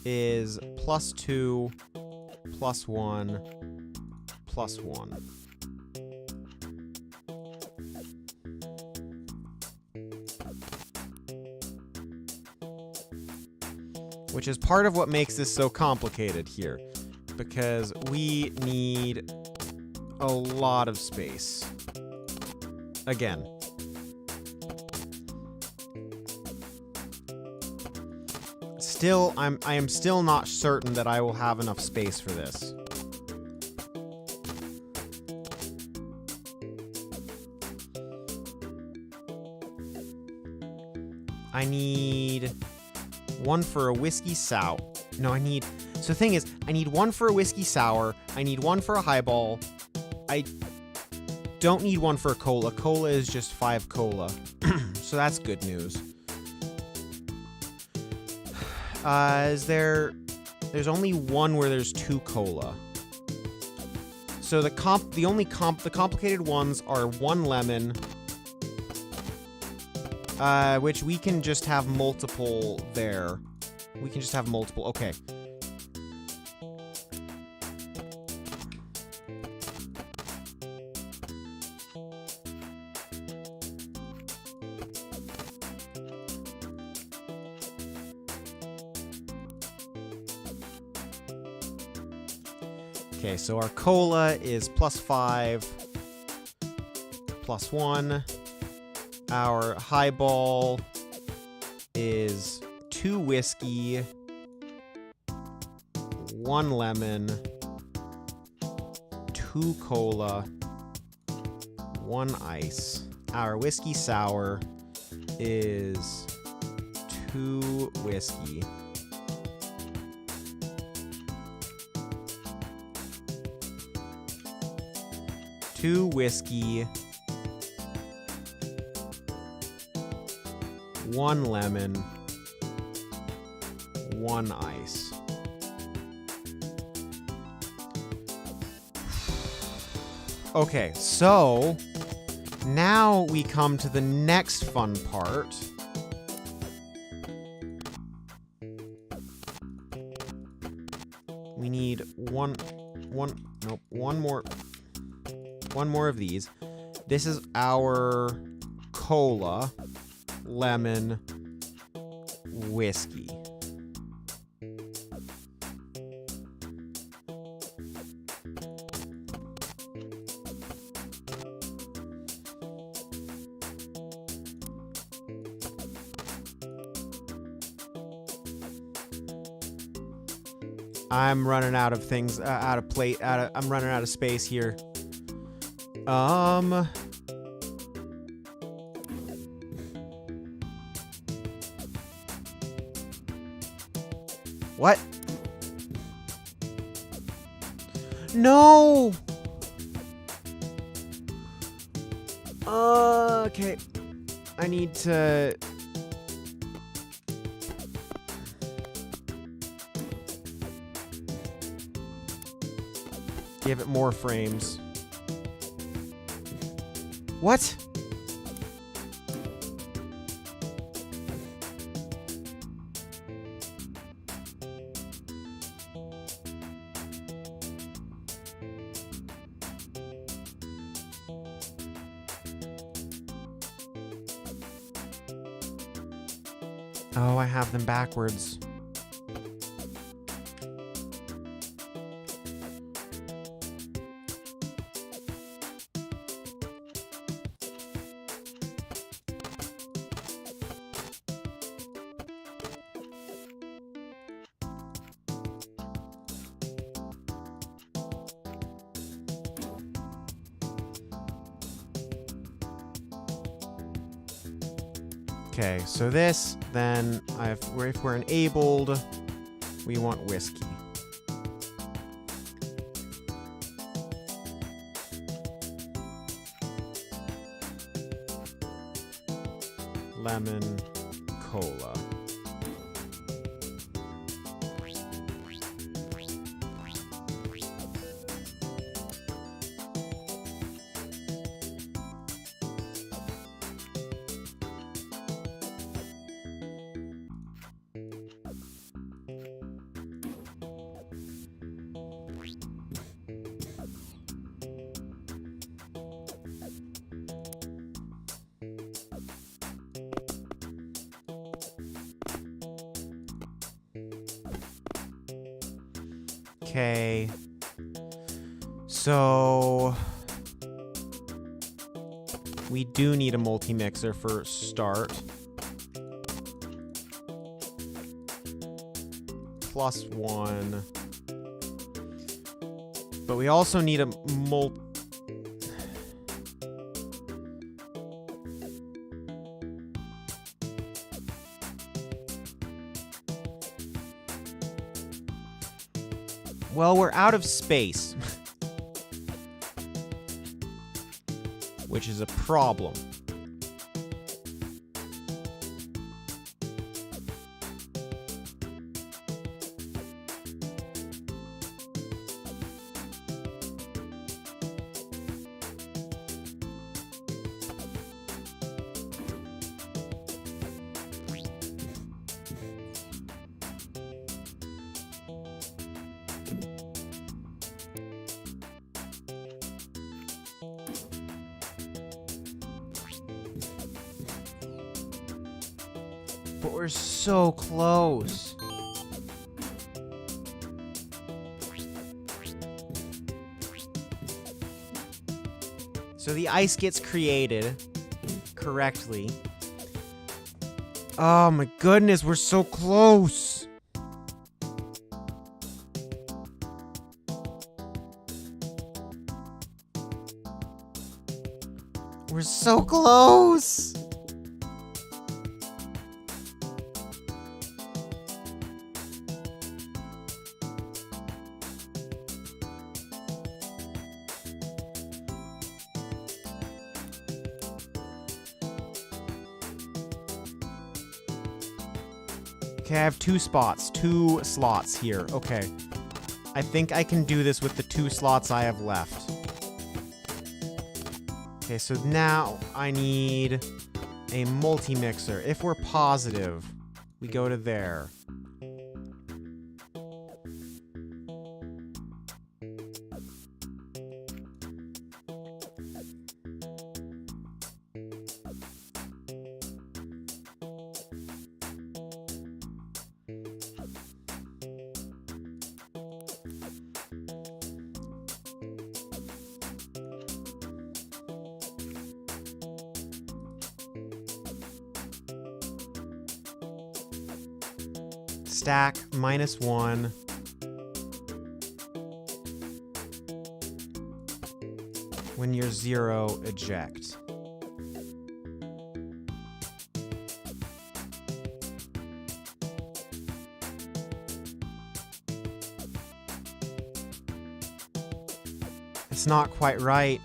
is +2, +1, +1. Which is part of what makes this so complicated here, because we need a lot of space. Again. Still, I am still not certain that I will have enough space for this. I need one for a whiskey sour. No, so the thing is, I need one for a whiskey sour. I need one for a highball. I don't need one for a cola. Cola is just 5 cola. So that's good news. There's only one where there's 2 cola. So the complicated ones are 1 lemon, which we can just have multiple there. We can just have multiple. Okay. Okay, so our cola is +5, +1. Our highball is 2 whiskey, 1 lemon, 2 cola, 1 ice. Our whiskey sour is 2 whiskey, 2 whiskey, 1 lemon, 1 ice. Okay, so now we come to the next fun part. We need one more of these. This is our cola, lemon, whiskey. I'm running out of things, I'm running out of space here. What? No! Okay. I need to... give it more frames. What? Oh, I have them backwards. Okay, so this, then, if we're enabled, we want whiskey. Lemon, cola. Okay, so we do need a multi-mixer for start. +1. But we also need a Well, we're out of space. Which is a problem. But we're so close. So the ice gets created correctly. Oh my goodness, we're so close. We're so close. Okay, I have two slots here. Okay. I think I can do this with the 2 slots I have left. Okay, so now I need a multi-mixer. If we're positive, we go to there. Stack -1. When you're 0, eject. It's not quite right.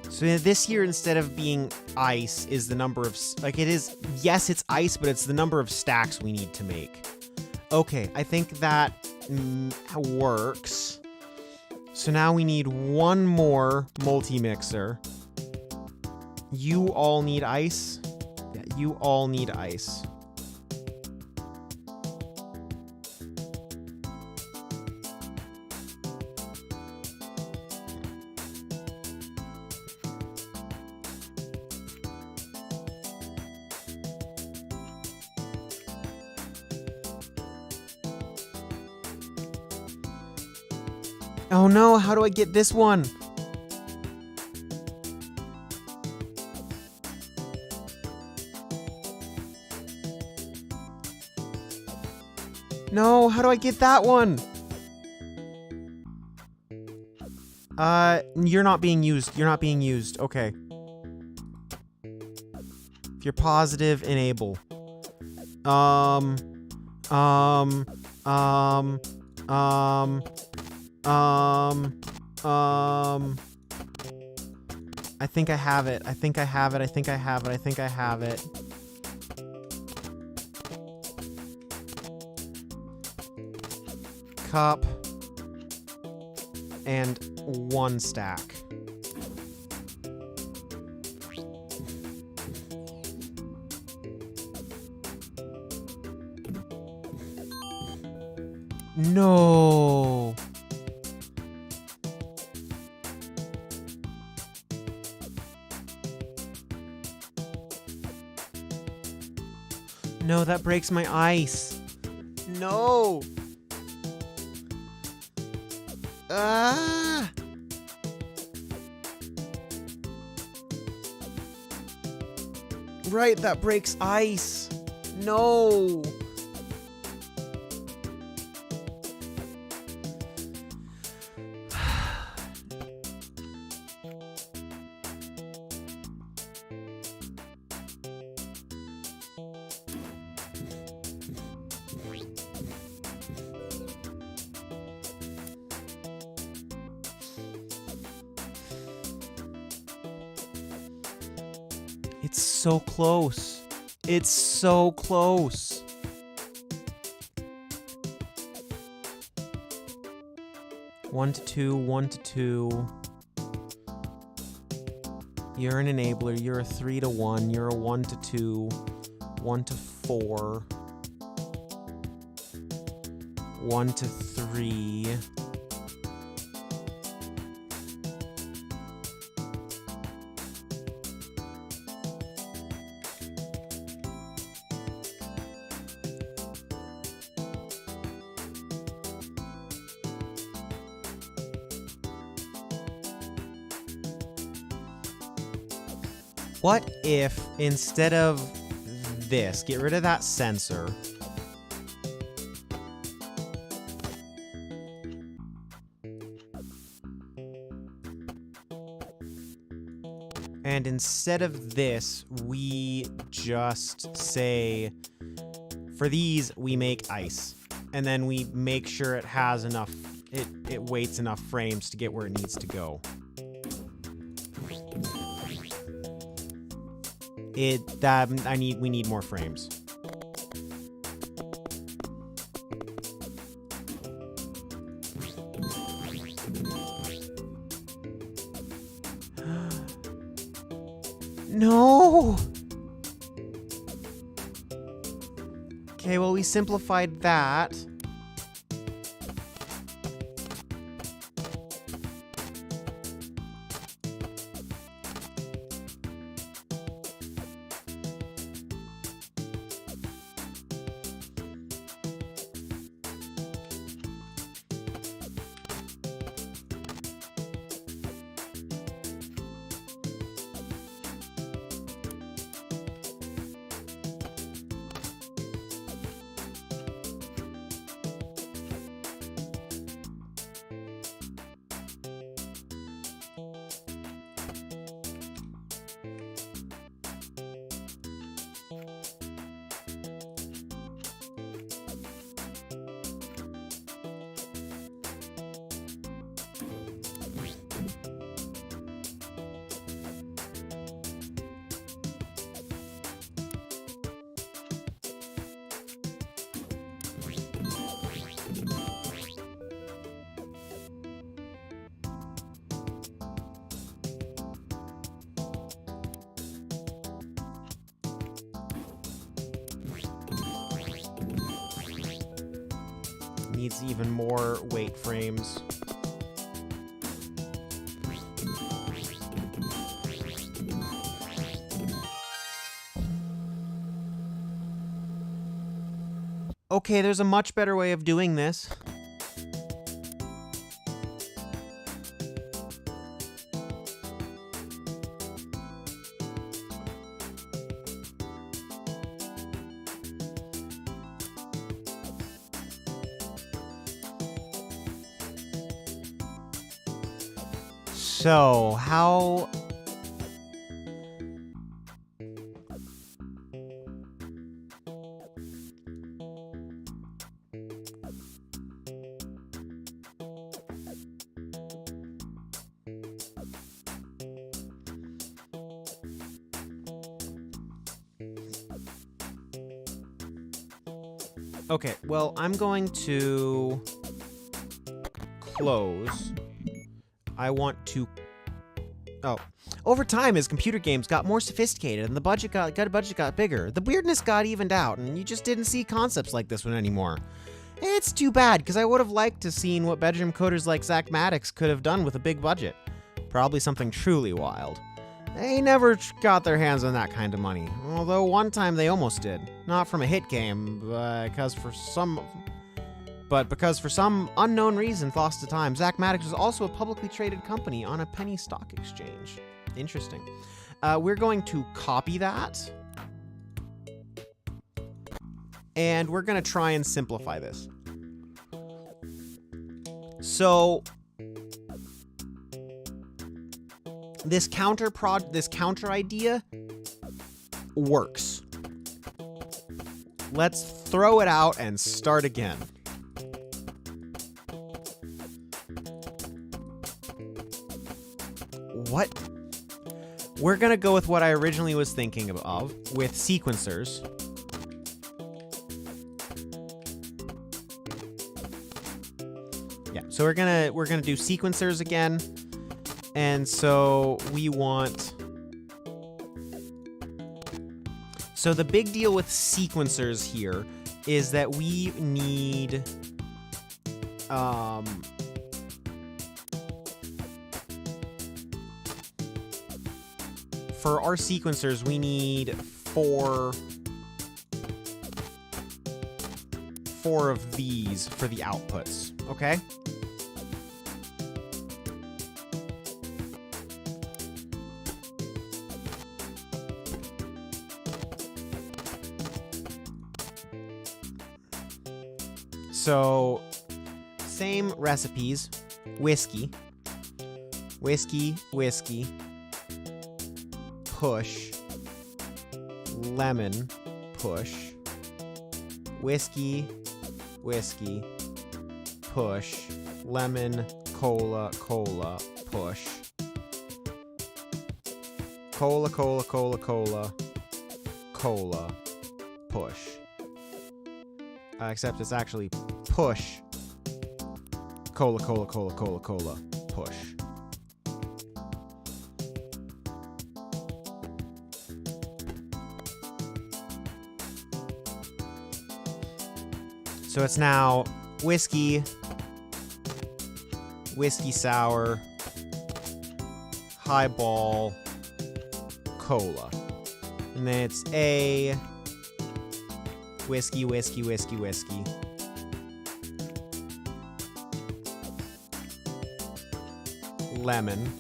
So this here, instead of being ice, is the number of, like it is, yes, it's ice, but it's the number of stacks we need to make. Okay, I think that works. So now we need 1 more multi-mixer. You all need ice? Yeah, you all need ice. Oh no, how do I get this one? No, how do I get that one? You're not being used. You're not being used. Okay. If you're positive, enable. I think I have it. I think I have it. I think I have it. I think I have it. Cup. And 1 stack. No. No, that breaks my ice. No. Ah. Right, that breaks ice. No. It's so close. It's so close. One to two, 1 to 2. You're an enabler. You're a 3 to 1. You're a 1 to 2. 1 to 4. 1 to 3. What if instead of this, get rid of that sensor, and instead of this, we just say, for these, we make ice. And then we make sure it has enough, it waits enough frames to get where it needs to go. We need more frames. No! Okay, well, we simplified that. Needs even more wait frames. Okay, there's a much better way of doing this. So, how... Okay, well, I'm going to close. I want to... Oh. Over time, as computer games got more sophisticated and the budget got bigger, the weirdness got evened out, and you just didn't see concepts like this one anymore. It's too bad, because I would have liked to seen what bedroom coders like Zach Maddox could have done with a big budget. Probably something truly wild. They never got their hands on that kind of money, although one time they almost did. Not from a hit game, because for some unknown reason lost to time, Zach Maddox was also a publicly traded company on a penny stock exchange. Interesting. We're going to copy that, and we're going to try and simplify this. So this counter idea works. Let's throw it out and start again. We're going to go with what I originally was thinking of with sequencers. Yeah, so we're gonna do sequencers again. And so we want... So the big deal with sequencers here is that we need... for our sequencers, we need four of these for the outputs, okay? So, same recipes. Whiskey, push, lemon, push, whiskey, push, lemon, cola, push, cola, push. Except it's actually push, cola, push. So it's now whiskey sour, highball, cola. And then it's a whiskey, lemon,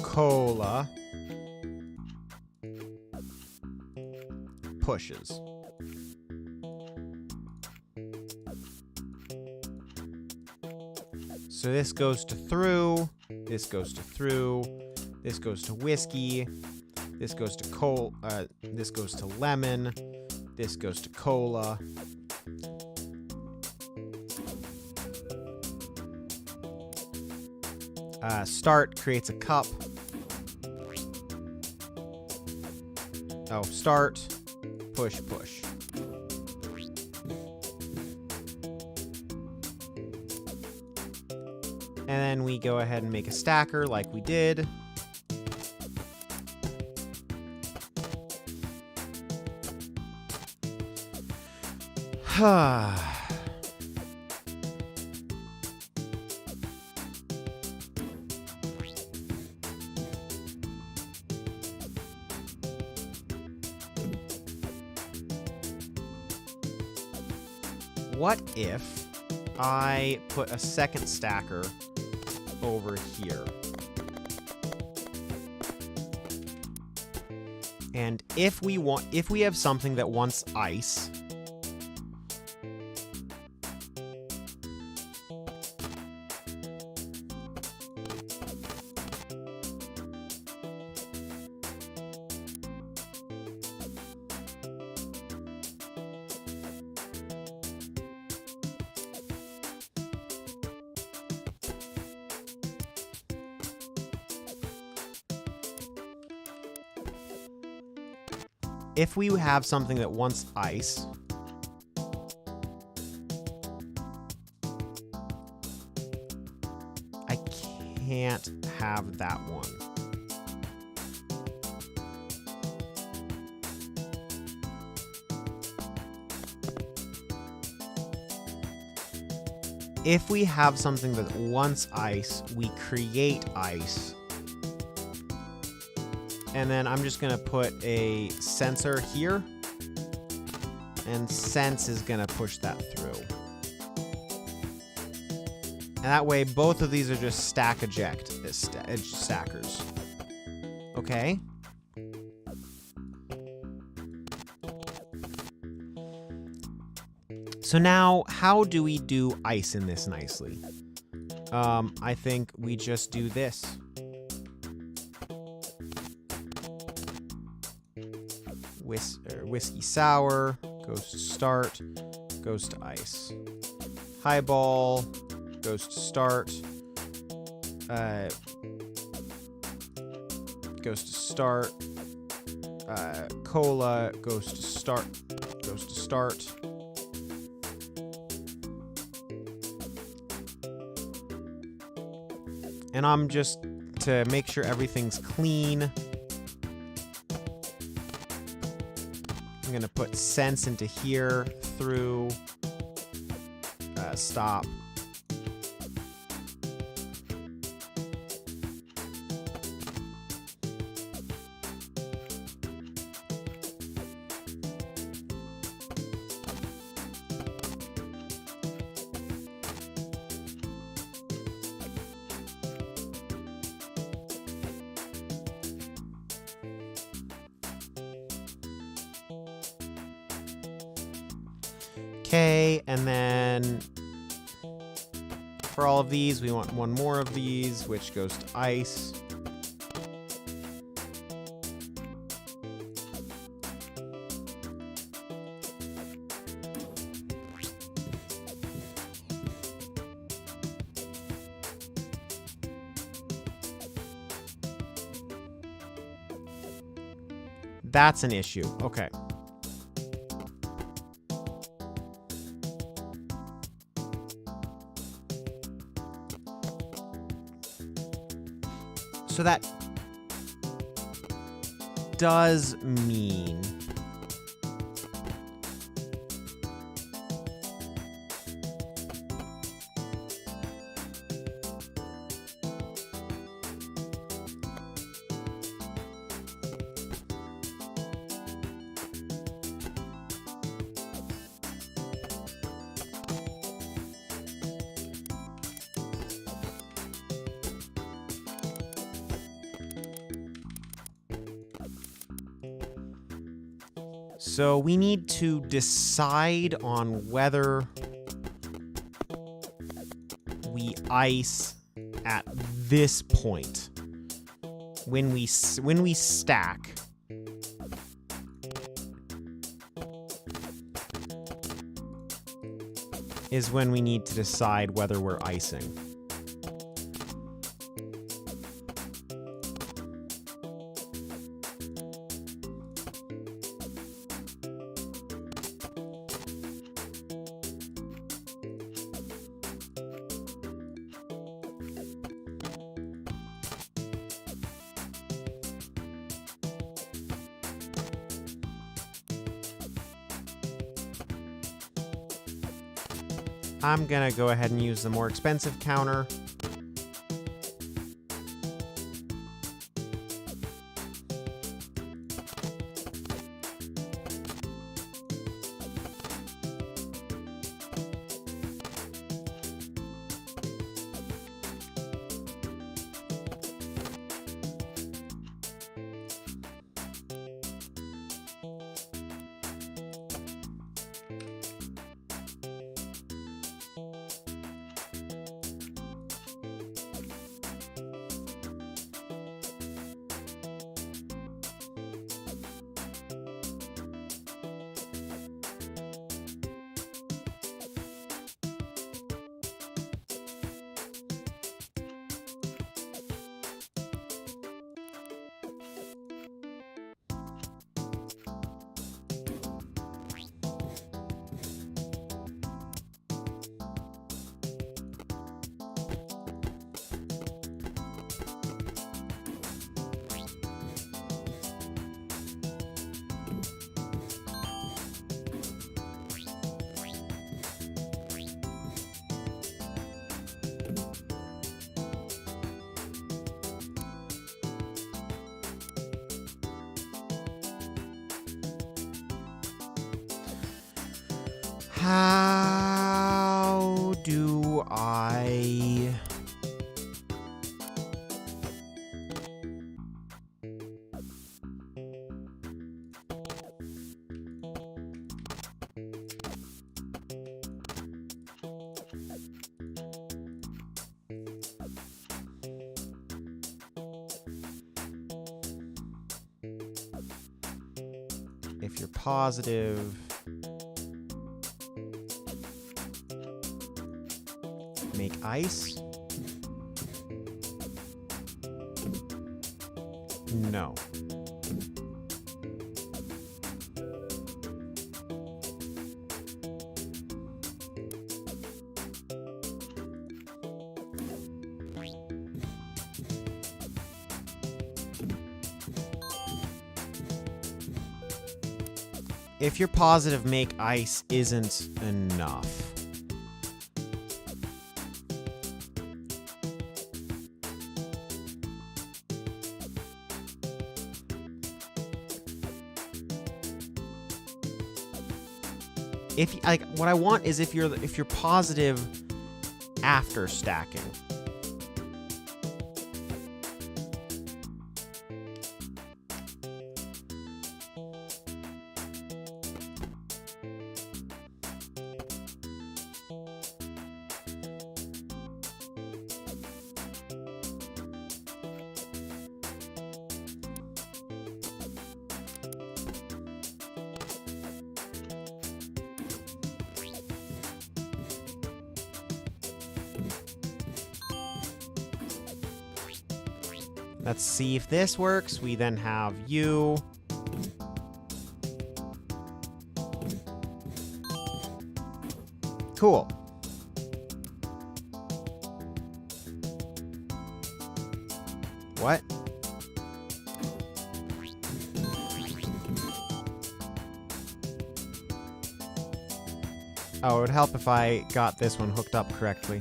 cola, pushes. So this goes to through, this goes to through, this goes to whiskey, this goes to this goes to lemon, this goes to cola. Start creates a cup. Oh, start, push. And then we go ahead and make a stacker like we did. What if I put a second stacker over here? And if we have something that wants ice, if we have something that wants ice, I can't have that one. If we have something that wants ice, we create ice. And then I'm just gonna put a sensor here, and sense is gonna push that through. And that way, both of these are just stack eject stackers. Okay. So now, how do we do ice in this nicely? I think we just do this. Whiskey sour goes to start, goes to ice. Highball goes to start, goes to start. Cola goes to start. And I'm just to make sure everything's clean. I'm gonna put sense into here through stop. Okay, and then for all of these, we want one more of these, which goes to ice. That's an issue. Okay. So that does mean so we need to decide on whether we ice at this point. When we stack, is when we need to decide whether we're icing. I'm gonna go ahead and use the more expensive counter. How do I... If you're positive... make ice. No. If you're positive, make ice isn't enough. If like what I want is if you're positive after stacking. Let's see if this works. We then have you. Cool. What? Oh, it would help if I got this one hooked up correctly.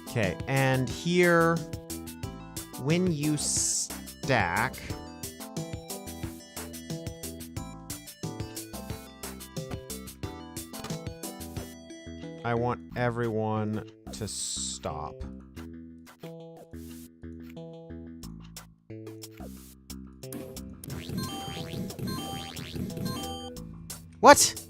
Okay, and here, when you stack, I want everyone to stop. What?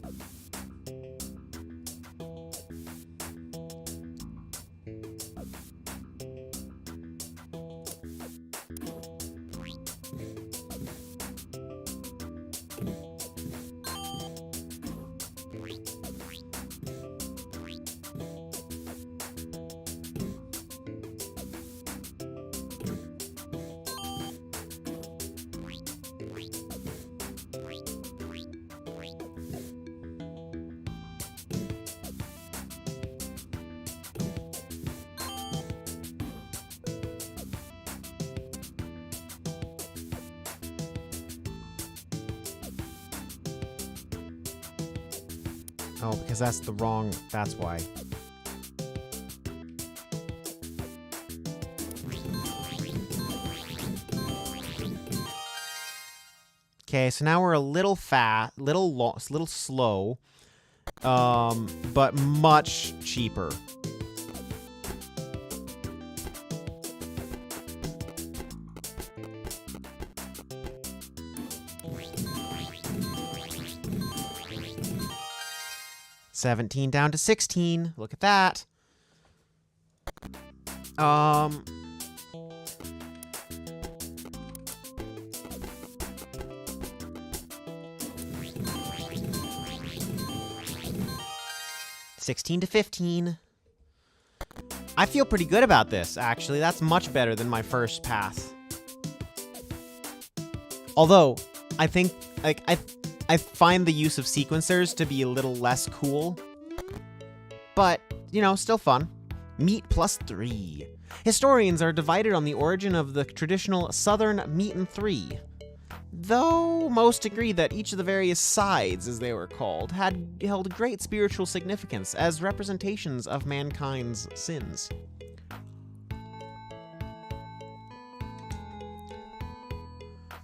Oh, because that's the wrong... That's why. Okay, so now we're a little little slow, but much cheaper. $17 down to $16. Look at that. $16 to $15. I feel pretty good about this, actually. That's much better than my first pass. Although, I think, like, I find the use of sequencers to be a little less cool. But, you know, still fun. Meat plus 3. Historians are divided on the origin of the traditional southern meat and 3. Though most agree that each of the various sides, as they were called, had held great spiritual significance as representations of mankind's sins.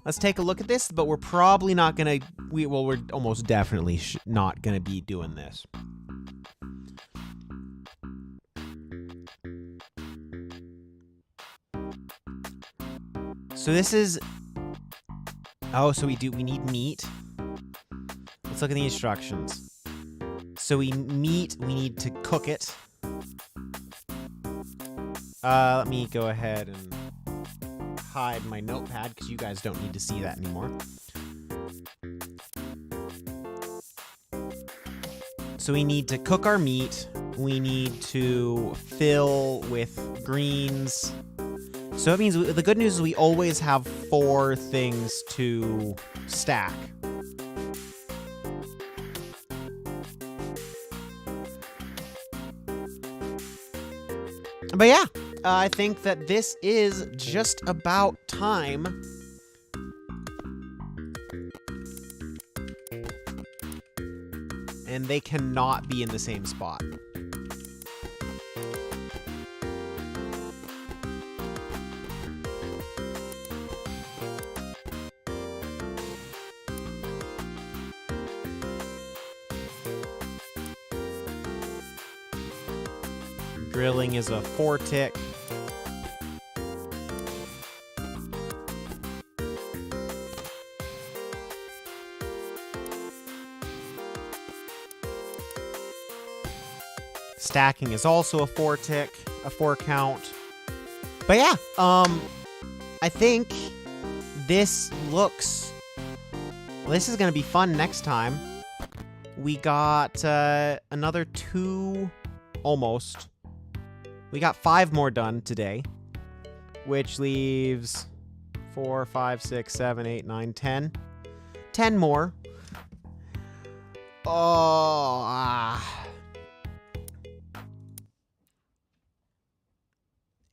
Let's take a look at this, but we're probably not gonna... we're almost definitely not gonna be doing this. So this is... Oh, so we need meat. Let's look at the instructions. So we need to cook it. Let me go ahead and hide my notepad because you guys don't need to see that anymore. So we need to cook our meat. We need to fill with greens. So it means the good news is we always have 4 things to stack. But yeah, I think that this is just about time. And they cannot be in the same spot. Drilling is a 4-tick. Stacking is also a 4-tick, a 4 count. But yeah, I think this looks... Well, this is gonna be fun next time. We got another 2, almost. We got 5 more done today, which leaves 4, 5, 6, 7, 8, 9, 10. 10 more.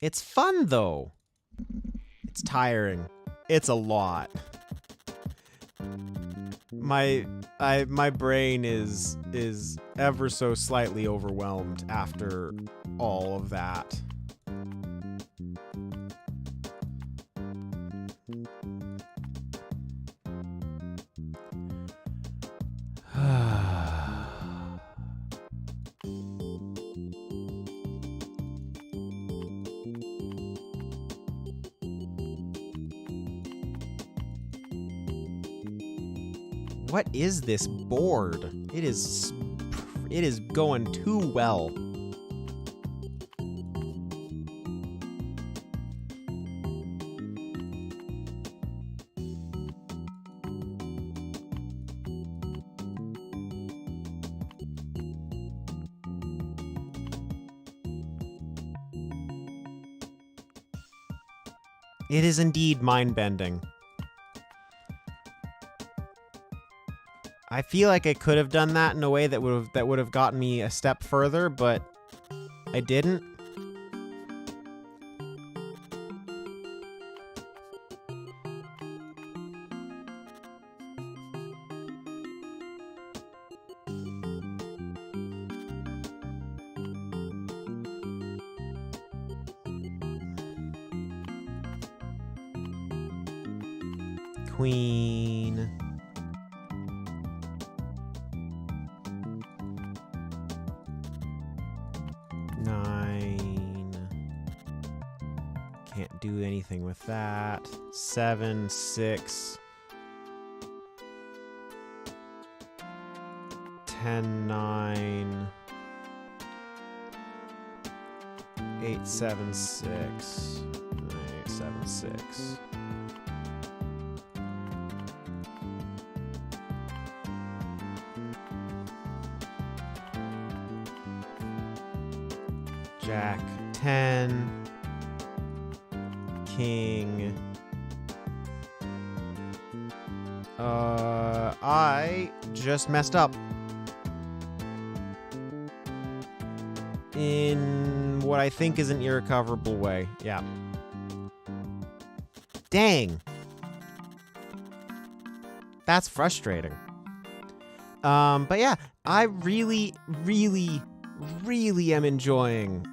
It's fun, though. It's tiring. It's a lot. My brain is ever so slightly overwhelmed after all of that. What is this board? It is going too well. It is indeed mind-bending. I feel like I could have done that in a way that would have gotten me a step further, but I didn't. Queen. Can't do anything with that. 7, 6. 10, 9. 8, 7, 6. 8, 7, 6. Jack 10. King. I just messed up. In what I think is an irrecoverable way. Yeah. Dang. That's frustrating. But yeah, I really, really, really am enjoying,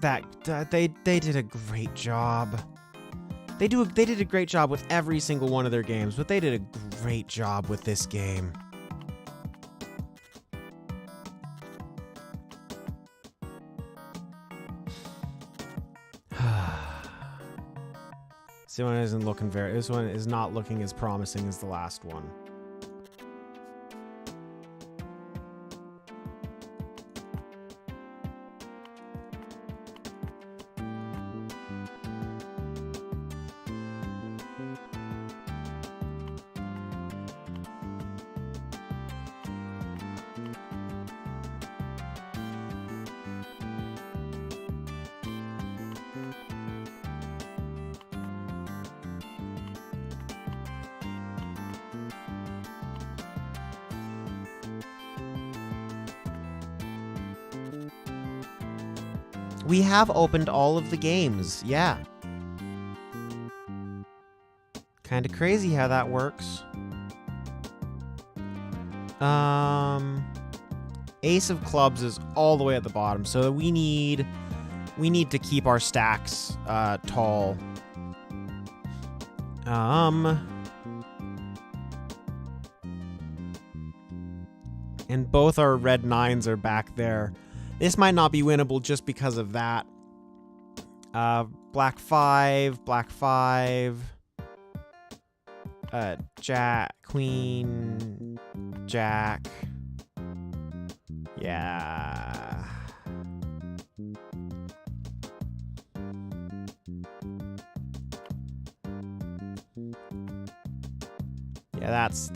that they did a great job. They did a great job with every single one of their games, but they did a great job with this game. This one isn't looking this one is not looking as promising as the last one. We have opened all of the games, yeah. Kind of crazy how that works. Ace of clubs is all the way at the bottom, so we need to keep our stacks tall. And both our red 9s are back there. This might not be winnable just because of that. Black 5, Jack, Queen, Jack. Yeah. Yeah, this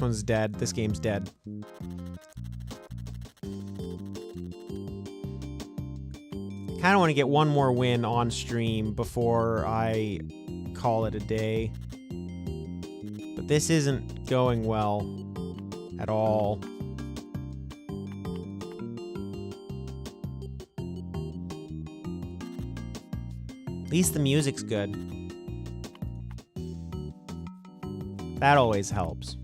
one's dead. This game's dead. Kind of want to get one more win on stream before I call it a day. But this isn't going well at all. At least the music's good. That always helps.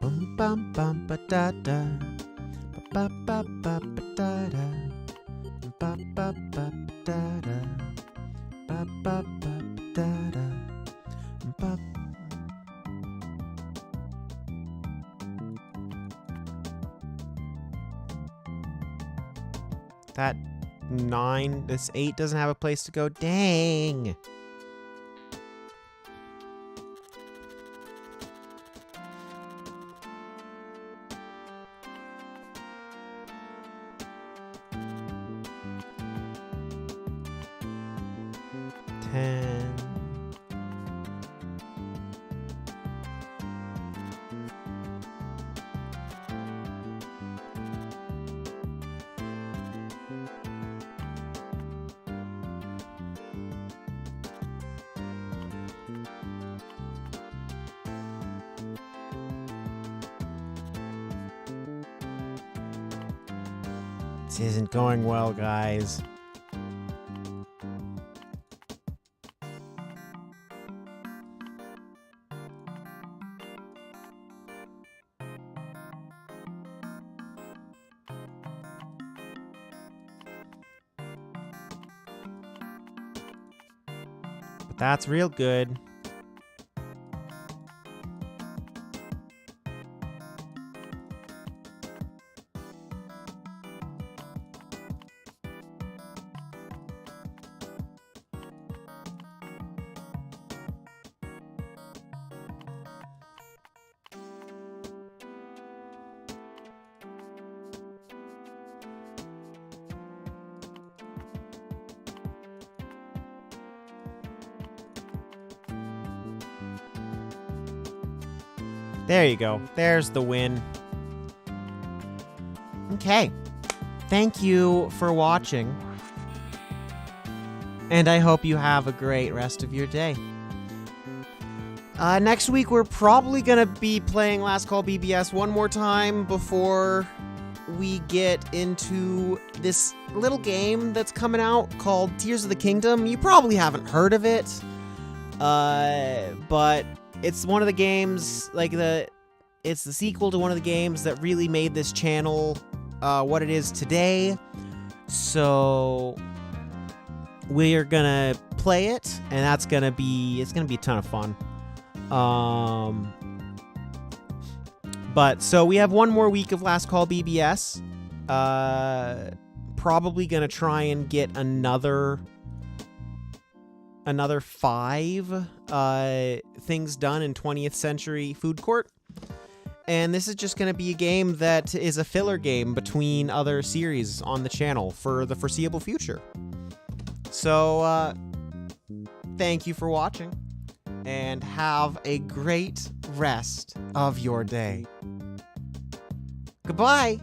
Bum bum bum ba da da ba ba ba ba da da ba ba ba da da ba ba ba da da ba. That 9, this 8 doesn't have a place to go. Dang. This isn't going well, guys. But that's real good. There you go. There's the win. Okay. Thank you for watching. And I hope you have a great rest of your day. Next week, we're probably going to be playing Last Call BBS one more time before we get into this little game that's coming out called Tears of the Kingdom. You probably haven't heard of it. But it's one of the games, it's the sequel to one of the games that really made this channel what it is today. So we're gonna play it, and it's gonna be a ton of fun. But so we have one more week of Last Call BBS. Probably gonna try and get another 5 things done in 20th Century Food Court. And this is just going to be a game that is a filler game between other series on the channel for the foreseeable future. So, thank you for watching, and have a great rest of your day. Goodbye!